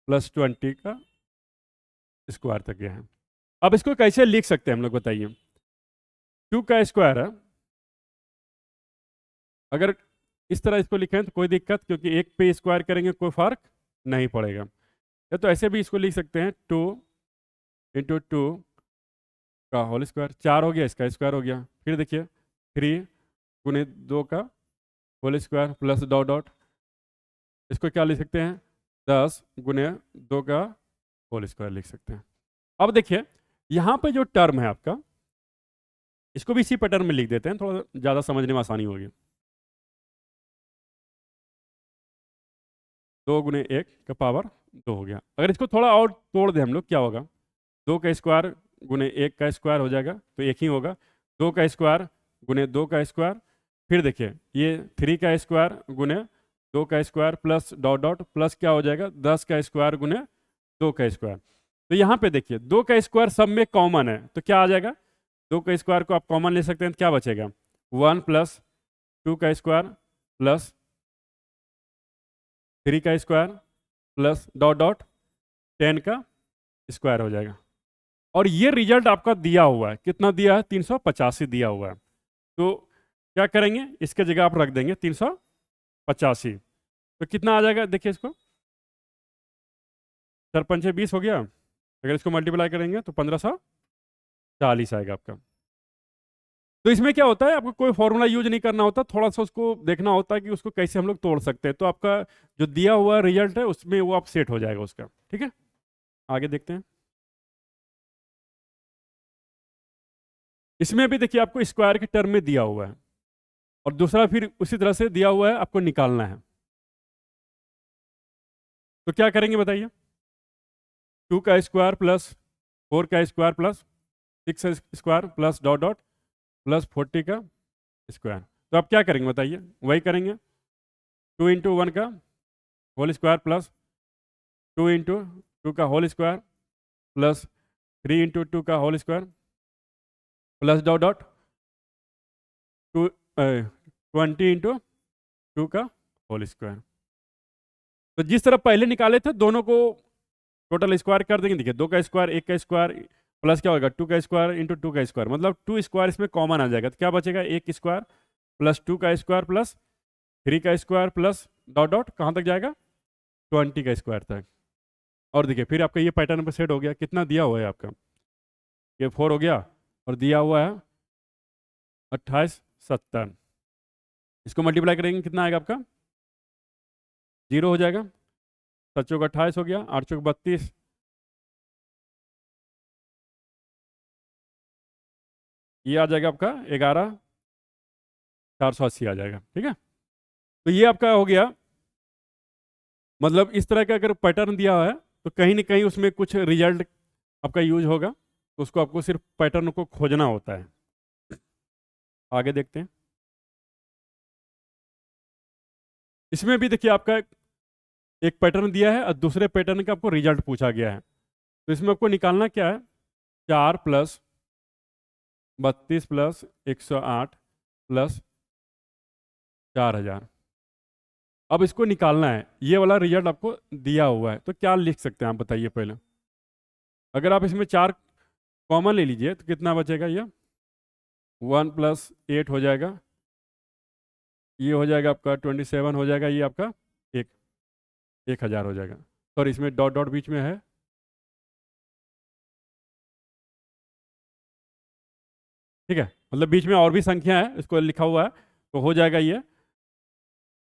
प्लस 20 का स्क्वायर तक गया है। अब इसको कैसे लिख सकते हैं हम लोग, बताइए। 2 का स्क्वायर है, अगर इस तरह इसको लिखें तो कोई दिक्कत, क्योंकि एक पे स्क्वायर करेंगे कोई फर्क नहीं पड़ेगा। या तो ऐसे भी इसको लिख सकते हैं, 2 × 2 का होल स्क्वायर, 4 हो गया, इसका स्क्वायर हो गया। फिर देखिए 3 × 2 का whole square plus dot dot, इसको क्या लिख सकते हैं, 10 × 2 का होल स्क्वायर लिख सकते हैं। अब देखिए यहाँ पे जो टर्म है आपका, इसको भी इसी पैटर्न में लिख देते हैं, थोड़ा ज़्यादा समझने में आसानी होगी। 2 × 1 का पावर 2 हो गया। अगर इसको थोड़ा और तोड़ दें हम लोग, क्या होगा, 2 का स्क्वायर × 1 का स्क्वायर हो जाएगा, तो एक ही होगा। 2 का स्क्वायर × 2 का स्क्वायर, फिर देखिए ये 3 का स्क्वायर × 2 का square plus dot dot plus क्या हो जाएगा, 10 का स्क्वायर × 2 का स्क्वायर। तो यहाँ पे देखिए 2 का स्क्वायर सब में कॉमन है, तो क्या आ जाएगा, 2 का स्क्वायर को आप कॉमन ले सकते हैं, तो क्या बचेगा, 1 + 2 का स्क्वायर प्लस 3 का स्क्वायर प्लस डॉट डॉट 10 का स्क्वायर हो जाएगा। और ये रिजल्ट आपका दिया हुआ है, कितना दिया है, 385 दिया हुआ है। तो क्या करेंगे, इसके जगह आप रख देंगे 385, तो कितना आ जाएगा, देखिए इसको 4 × 5 = 20 हो गया। अगर इसको मल्टीप्लाई करेंगे तो 1540 आएगा आपका। तो इसमें क्या होता है, आपको कोई फॉर्मूला यूज नहीं करना होता, थोड़ा सा उसको देखना होता है कि उसको कैसे हम लोग तोड़ सकते हैं, तो आपका जो दिया हुआ रिजल्ट है उसमें वो आप सेट हो जाएगा उसका। ठीक है, आगे देखते हैं। इसमें भी देखिए आपको स्क्वायर के टर्म में दिया हुआ है, और दूसरा फिर उसी तरह से दिया हुआ है, आपको निकालना है। तो क्या करेंगे बताइए, 2 का स्क्वायर प्लस 4 का स्क्वायर प्लस 6 का square plus dot dot plus 40 का स्क्वायर। तो आप क्या करेंगे बताइए, वही करेंगे, 2 × 1 का होल स्क्वायर प्लस 2 × 2 का होल स्क्वायर प्लस 3 × 2 का whole square plus dot dot 20 × 2 का होल स्क्वायर। तो जिस तरह पहले निकाले थे दोनों को टोटल स्क्वायर कर देंगे। देखिए 2 का स्क्वायर, 1 का स्क्वायर प्लस क्या होगा, 2 का स्क्वायर × 2 का स्क्वायर, मतलब 2 स्क्वायर इसमें कॉमन आ जाएगा, तो क्या बचेगा, 1 स्क्वायर प्लस 2 का स्क्वायर प्लस 3 का स्क्वायर प्लस डॉट डॉट कहाँ तक जाएगा, 20 का स्क्वायर तक। और देखिए फिर आपका ये पैटर्न पे सेट हो गया। कितना दिया हुआ है आपका, ये 4 हो गया, और दिया हुआ है 2870। इसको मल्टीप्लाई करेंगे कितना आएगा आपका, 0 हो जाएगा। 7 चौक 28 हो गया, 8 चौक 32, ये आ जाएगा आपका 11,480 आ जाएगा। ठीक है, तो ये आपका हो गया। मतलब इस तरह का अगर पैटर्न दिया हुआ है तो कहीं ना कहीं उसमें कुछ रिजल्ट आपका यूज होगा, तो उसको आपको सिर्फ पैटर्न को खोजना होता है। आगे देखते हैं। इसमें भी देखिए आपका एक पैटर्न दिया है और दूसरे पैटर्न का आपको रिजल्ट पूछा गया है। तो इसमें आपको निकालना क्या है, 4 + 32 + 108 + 4000। अब इसको निकालना है, ये वाला रिजल्ट आपको दिया हुआ है, तो क्या लिख सकते हैं आप बताइए पहले। अगर आप इसमें 4 कॉमन ले लीजिए तो कितना बचेगा, ये 1 + 8 हो जाएगा, ये हो जाएगा आपका 27 हो जाएगा, ये आपका 1000 हो जाएगा। और इसमें डॉट डॉट बीच में है, ठीक है, मतलब बीच में और भी संख्या है, इसको लिखा हुआ है, तो हो जाएगा ये।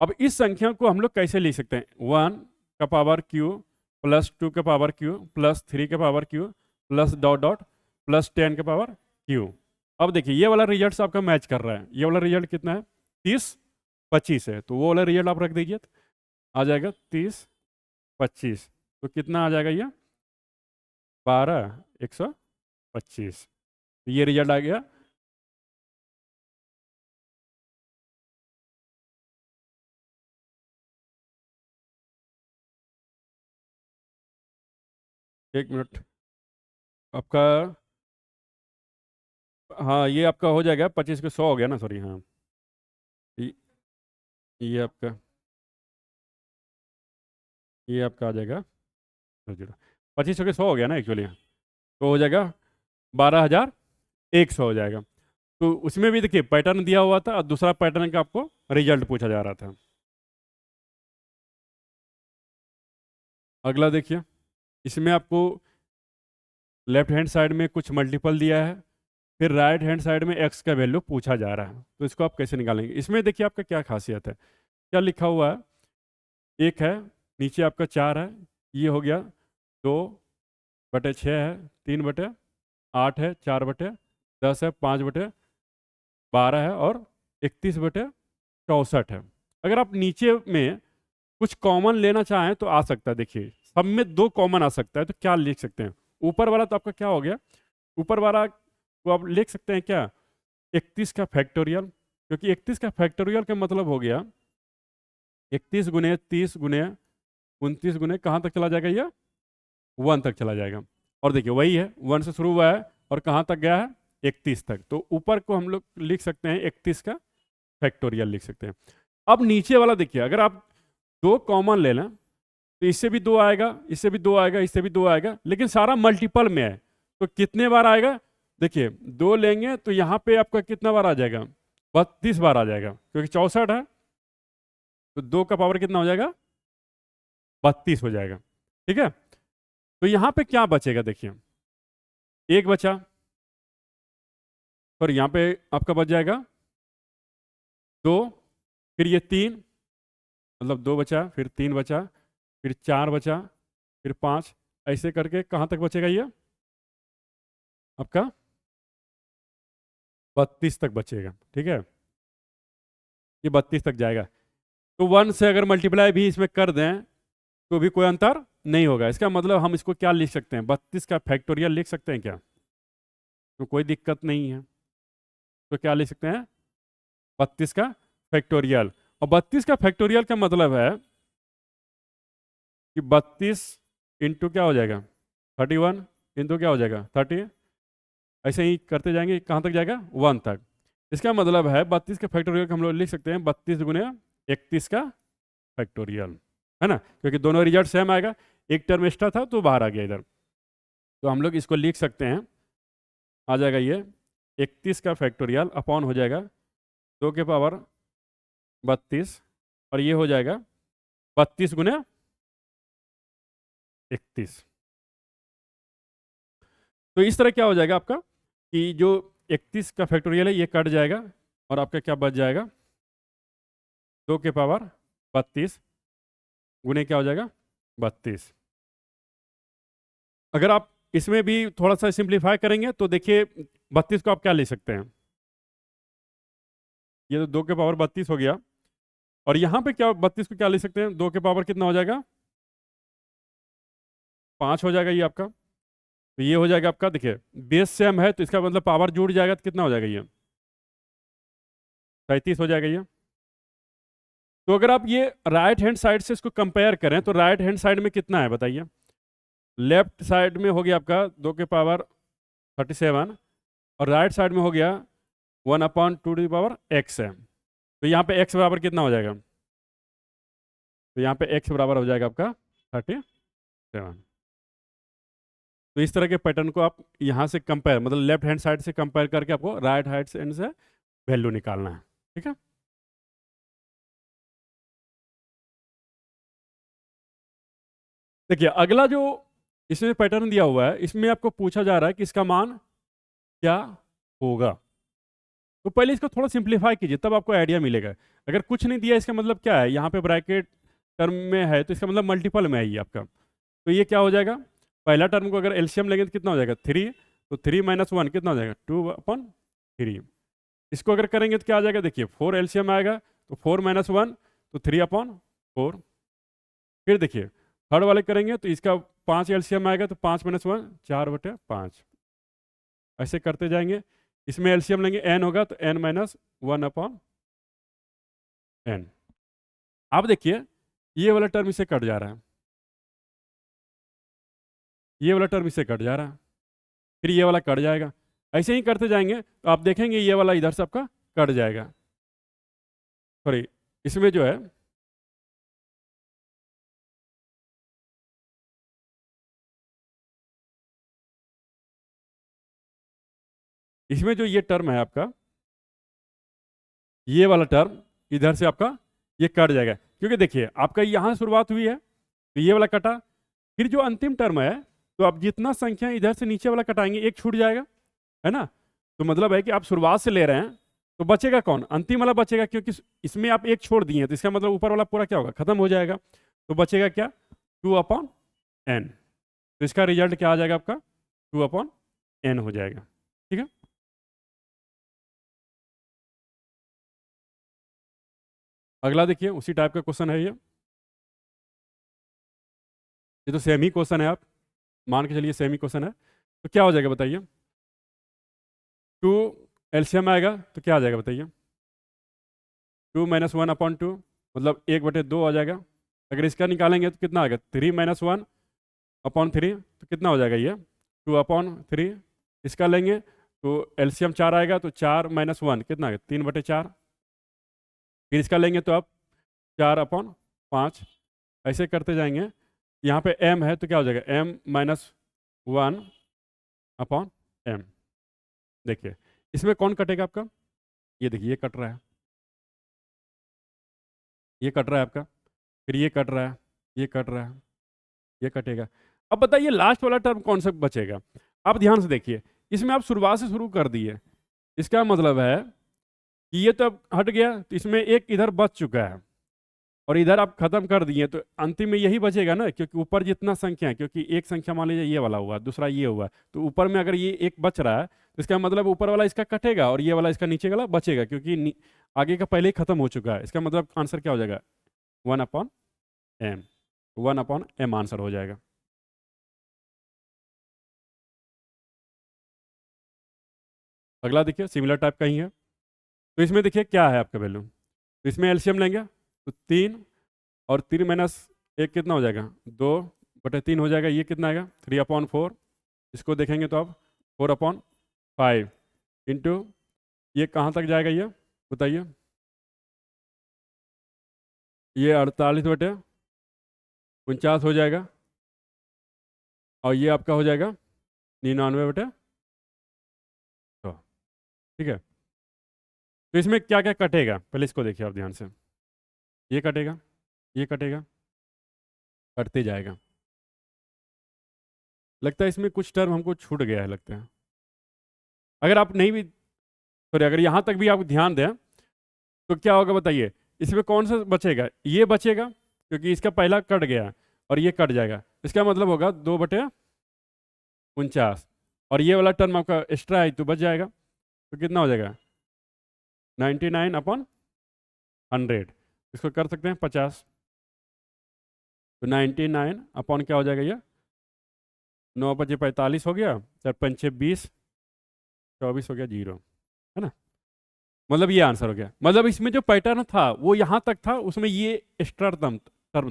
अब इस संख्या को हम लोग कैसे लिख सकते हैं, 1 का पावर q प्लस 2 का पावर q प्लस 3 का power q plus dot dot plus 10 का पावर q। अब देखिए ये वाला रिजल्ट आपका मैच कर रहा है, ये वाला रिजल्ट कितना है, 30-25 है, तो वो वाला रिजल्ट आप रख दीजिए, आ जाएगा 30-25, तो कितना आ जाएगा ये 12,125, तो ये रिजल्ट आ गया। एक मिनट आपका, हाँ ये आपका हो जाएगा 25 को 100 हो गया ना, सॉरी, हाँ ये ये आपका ये आपका आ जाएगा 25 के 100 हो गया ना एक्चुअली, तो हो जाएगा 12,100 हो जाएगा। तो उसमें भी देखिए पैटर्न दिया हुआ था और दूसरा पैटर्न का आपको रिजल्ट पूछा जा रहा था। अगला देखिए, इसमें आपको लेफ्ट हैंड साइड में कुछ मल्टीपल दिया है, फिर राइट हैंड साइड में एक्स का वैल्यू पूछा जा रहा है, तो इसको आप कैसे निकालेंगे? इसमें देखिए आपका क्या खासियत है, क्या लिखा हुआ है, एक है, नीचे आपका चार है, ये हो गया 2/6 है, 3/8 है, 4/10 है, 5/12 है और 31/64 है। अगर आप नीचे में कुछ कॉमन लेना चाहें तो आ सकता है, देखिए सब में दो कॉमन आ सकता है, तो क्या लिख सकते हैं? ऊपर वाला तो आपका क्या हो गया, ऊपर वाला को आप लिख सकते हैं क्या, 31 का फैक्टोरियल, क्योंकि 31 का फैक्टोरियल का मतलब हो गया 31 गुने 30 गुने 29 गुने कहाँ तक चला जाएगा, ये 1 तक चला जाएगा। और देखिए वही है, 1 से शुरू हुआ है और कहाँ तक गया है, 31 तक। तो ऊपर को हम लोग लिख सकते हैं 31 का फैक्टोरियल लिख सकते हैं। अब नीचे वाला देखिए, अगर आप दो कॉमन ले लें तो इससे भी दो आएगा, इससे भी दो आएगा, इससे भी दो आएगा, लेकिन सारा मल्टीपल में है, तो कितने बार आएगा? देखिए दो लेंगे तो यहाँ पे आपका कितना बार आ जाएगा, 32 बार आ जाएगा, क्योंकि 64 है, तो दो का पावर कितना हो जाएगा, 32 हो जाएगा। ठीक है, तो यहाँ पे क्या बचेगा, देखिए एक बचा, और यहाँ पे आपका बच जाएगा दो, फिर ये तीन, मतलब दो बचा, फिर तीन बचा, फिर चार बचा, फिर पाँच, ऐसे करके कहाँ तक बचेगा ये आपका, 32 तक बचेगा। ठीक है, ये 32 तक जाएगा। तो 1 से अगर मल्टीप्लाई भी इसमें कर दें तो भी कोई अंतर नहीं होगा। इसका मतलब हम इसको क्या लिख सकते हैं, 32 का फैक्टोरियल लिख सकते हैं क्या? तो कोई दिक्कत नहीं है, तो क्या लिख सकते हैं, 32 का फैक्टोरियल। और 32 का फैक्टोरियल का मतलब है कि 32 इंटू क्या हो जाएगा, 31 इंटू क्या हो जाएगा, 30, ऐसे ही करते जाएंगे, कहाँ तक जाएगा, 1 तक। इसका मतलब है 32 का फैक्टोरियल हम लोग लिख सकते हैं 32 गुने 31 का फैक्टोरियल, है ना, क्योंकि दोनों रिजल्ट सेम आएगा, एक टर्म एक्स्ट्रा था तो बाहर आ गया इधर। तो हम लोग इसको लिख सकते हैं, आ जाएगा ये 31 का फैक्टोरियल अपॉन हो जाएगा 2 के पावर 32, और ये हो जाएगा 32 गुने 31। तो इस तरह क्या हो जाएगा आपका कि जो 31 का फैक्टोरियल है ये कट जाएगा, और आपका क्या बच जाएगा, 2 के पावर 32 गुने क्या हो जाएगा, 32। अगर आप इसमें भी थोड़ा सा सिंप्लीफाई करेंगे तो देखिए 32 को आप क्या ले सकते हैं, ये तो 2 के पावर 32 हो गया, और यहाँ पे क्या 32 को क्या ले सकते हैं, 2 के पावर कितना हो जाएगा, 5 हो जाएगा ये आपका। तो ये हो जाएगा आपका, देखिए बेस सेम है तो इसका मतलब पावर जुड़ जाएगा तो कितना हो जाएगा, ये 37 हो जाएगा ये। तो अगर आप ये राइट हैंड साइड से इसको कंपेयर करें तो राइट हैंड साइड में कितना है बताइए, लेफ्ट साइड में हो गया आपका 2 के पावर 37, और राइट साइड में हो गया 1/2 है। तो यहाँ पे x बराबर कितना हो जाएगा, तो यहाँ पे x बराबर हो जाएगा आपका 37। तो इस तरह के पैटर्न को आप यहाँ से कंपेयर, मतलब लेफ्ट हैंड साइड से कंपेयर करके आपको राइट हैंड से वैल्यू निकालना है। ठीक है, देखिए अगला जो इसमें पैटर्न दिया हुआ है, इसमें आपको पूछा जा रहा है कि इसका मान क्या होगा। तो पहले इसको थोड़ा सिंप्लीफाई कीजिए, तब आपको आइडिया मिलेगा। अगर कुछ नहीं दिया इसका मतलब क्या है, यहाँ पे ब्रैकेट टर्म में है तो इसका मतलब मल्टीपल में है ये आपका। तो ये क्या हो जाएगा, पहला टर्म को अगर एलसीएम लेंगे तो कितना हो जाएगा, 3, तो 3 - 1 कितना हो जाएगा, 2/3। इसको अगर करेंगे तो क्या आ जाएगा, देखिए 4 एलसीएम आएगा, तो 4 - 1 तो 3/4। फिर देखिए थर्ड वाले करेंगे तो इसका 5 एलसीएम आएगा, तो 5 - 1 4/5। ऐसे करते जाएंगे, इसमें एलसीएम लेंगे n होगा तो n-1/n। अब देखिए ये वाला टर्म इसे कट जा रहा है, ये वाला टर्म इससे कट जा रहा है, फिर ये वाला कट जाएगा, ऐसे ही करते जाएंगे तो आप देखेंगे ये वाला इधर से आपका कट जाएगा। सॉरी, इसमें जो है इसमें जो ये टर्म है आपका ये वाला टर्म इधर से आपका ये कट जाएगा, क्योंकि देखिए आपका यहाँ शुरुआत हुई है तो ये वाला कटा, फिर जो अंतिम टर्म है तो आप जितना संख्या इधर से नीचे वाला कटाएंगे एक छूट जाएगा, है ना। तो मतलब है कि आप शुरुआत से ले रहे हैं तो बचेगा कौन, अंतिम वाला बचेगा, क्योंकि इसमें आप एक छोड़ दिए तो इसका मतलब ऊपर वाला पूरा क्या होगा, खत्म हो जाएगा। तो बचेगा क्या, 2/n। तो इसका रिजल्ट क्या आ जाएगा आपका, 2/n हो जाएगा। ठीक है, अगला देखिए उसी टाइप का क्वेश्चन है ये तो सेम ही क्वेश्चन है, आप मान के चलिए सेम ही क्वेश्चन है। तो क्या हो जाएगा बताइए, 2 एलसीएम आएगा तो क्या आ जाएगा बताइए, 2 - 1/2 मतलब 1/2 आ जाएगा। अगर इसका निकालेंगे तो कितना आएगा, 3 - 1/3 तो कितना हो जाएगा ये, 2/3। इसका लेंगे तो एलसीएम 4 आएगा तो 4 - 1 कितना आएगा, 3/4। फिर इसका लेंगे तो आप 4/5, ऐसे करते जाएंगे। यहाँ पे m है तो क्या हो जाएगा, m - 1/m। देखिए इसमें कौन कटेगा आपका, ये देखिए ये कट रहा है, ये कट रहा है आपका, फिर ये कट रहा है, ये कट रहा है, ये कटेगा। अब बताइए लास्ट वाला टर्म कौन सा बचेगा। आप ध्यान से देखिए, इसमें आप शुरुआत से शुरू कर दिए, इसका मतलब है कि ये तो अब हट गया तो इसमें एक इधर बच चुका है और इधर आप खत्म कर दिए तो अंतिम में यही बचेगा ना, क्योंकि ऊपर जितना संख्या है, क्योंकि एक संख्या मान लीजिए ये वाला हुआ, दूसरा ये हुआ, तो ऊपर में अगर ये एक बच रहा है तो इसका मतलब ऊपर वाला इसका कटेगा और ये वाला इसका नीचे वाला बचेगा, क्योंकि आगे का पहले ही खत्म हो चुका है। इसका मतलब आंसर क्या हो जाएगा, 1/m, 1/m आंसर हो जाएगा। अगला देखिए सिमिलर टाइप का ही है, तो इसमें देखिए क्या है आपका वैल्यू, तो इसमें एलसीएम लेंगे तो 3 और 3 - 1 कितना हो जाएगा, 2/3 हो जाएगा। ये कितना आएगा, 3/4। इसको देखेंगे तो आप 4/5 इंटू ये कहाँ तक जाएगा ये बताइए, ये 48/49 हो जाएगा और ये आपका हो जाएगा 99/100। ठीक है, तो इसमें क्या क्या कटेगा पहले इसको देखिए आप ध्यान से, ये कटेगा, ये कटेगा, कटते जाएगा। लगता है इसमें कुछ टर्म हमको छूट गया है लगता है। अगर आप नहीं भी, सॉरी, अगर यहाँ तक भी आप ध्यान दें तो क्या होगा बताइए, इसमें कौन सा बचेगा, ये बचेगा क्योंकि इसका पहला कट गया और ये कट जाएगा। इसका मतलब होगा 2/49 और ये वाला टर्म आपका एक्स्ट्रा है तो बच जाएगा, तो कितना हो जाएगा, 99/100। इसको कर सकते हैं 50, तो 99 क्या हो जाएगा ये, 9×5 = 45 हो गया, 4×5 = 20, 24 हो गया 0, है ना। मतलब ये आंसर हो गया, मतलब इसमें जो पैटर्न था वो यहाँ तक था, उसमें ये एक्स्ट्रा टर्म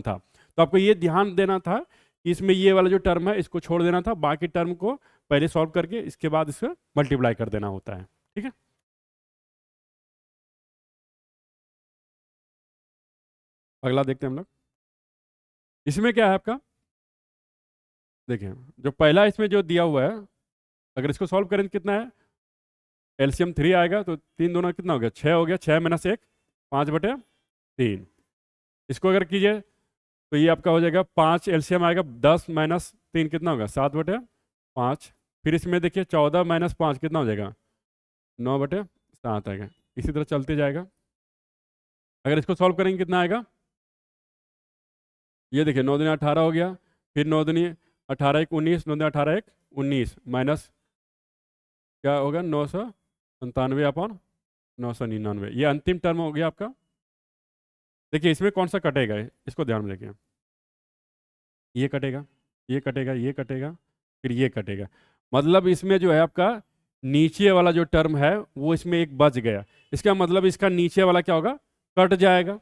था। तो आपको ये ध्यान देना था कि इसमें ये वाला जो टर्म है इसको छोड़ देना था, बाकी टर्म को पहले सॉल्व करके इसके बाद इसको मल्टीप्लाई कर देना होता है। ठीक है, अगला देखते हैं हम लोग। इसमें क्या है आपका, देखिए जो पहला इसमें जो दिया हुआ है, अगर इसको सॉल्व करें तो कितना है, एलसीएम 3 आएगा तो 3 दूना कितना हो गया, 6 हो गया, 6 - 1 5/3। इसको अगर कीजिए तो ये आपका हो जाएगा 5, एलसीएम आएगा 10 - 3 कितना होगा, 7/5। फिर इसमें देखिए 14 - 5 कितना हो जाएगा, 9/7 आएगा। इसी तरह चलते जाएगा। अगर इसको सॉल्व करेंगे कितना आएगा, ये देखिए 9 दूनी 18 हो गया, फिर 9 दूनी 18 × 1 = 19, 9 दूनी 18 × 1 = 19 माइनस क्या होगा, 997/999। ये अंतिम टर्म हो गया आपका। देखिए इसमें कौन सा कटेगा, इसको ध्यान में देखिए, ये कटेगा, ये कटेगा, ये कटेगा, फिर ये कटेगा। मतलब इसमें जो है आपका नीचे वाला जो टर्म है वो इसमें एक बच गया, इसका मतलब इसका नीचे वाला क्या होगा, कट जाएगा,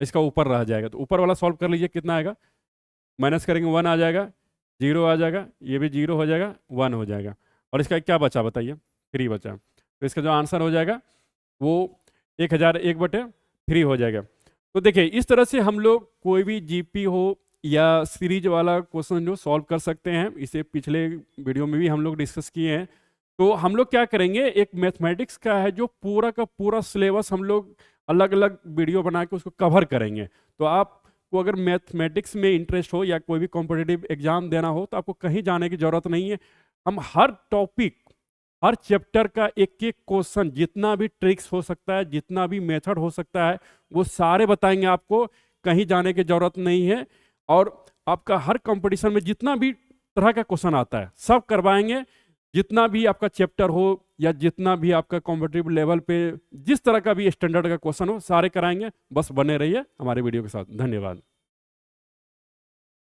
इसका ऊपर रह जाएगा। तो ऊपर वाला सॉल्व कर लीजिए, कितना आएगा, माइनस करेंगे 1 आ जाएगा, 0 आ जाएगा, ये भी 0 हो जाएगा, 1 हो जाएगा, और इसका क्या बचा बताइए, 3 बचा। तो इसका जो आंसर हो जाएगा वो 1001/3 हो जाएगा। तो देखिए इस तरह से हम लोग कोई भी जीपी हो या सीरीज वाला क्वेश्चन जो सॉल्व कर सकते हैं। इसे पिछले वीडियो में भी हम लोग डिस्कस किए हैं। तो हम लोग क्या करेंगे, एक मैथमेटिक्स का है जो पूरा का पूरा सिलेबस हम लोग अलग अलग वीडियो बना के उसको कवर करेंगे। तो आपको अगर मैथमेटिक्स में इंटरेस्ट हो या कोई भी कॉम्पिटिटिव एग्जाम देना हो तो आपको कहीं जाने की जरूरत नहीं है। हम हर टॉपिक, हर चैप्टर का एक एक क्वेश्चन, जितना भी ट्रिक्स हो सकता है, जितना भी मेथड हो सकता है, वो सारे बताएंगे आपको। कहीं जाने की जरूरत नहीं है। और आपका हर कंपटीशन में जितना भी तरह का क्वेश्चन आता है सब करवाएंगे। जितना भी आपका चैप्टर हो या जितना भी आपका कॉम्पिटिटिव लेवल पे जिस तरह का भी स्टैंडर्ड का क्वेश्चन हो, सारे कराएंगे। बस बने रहिए हमारे वीडियो के साथ। धन्यवाद।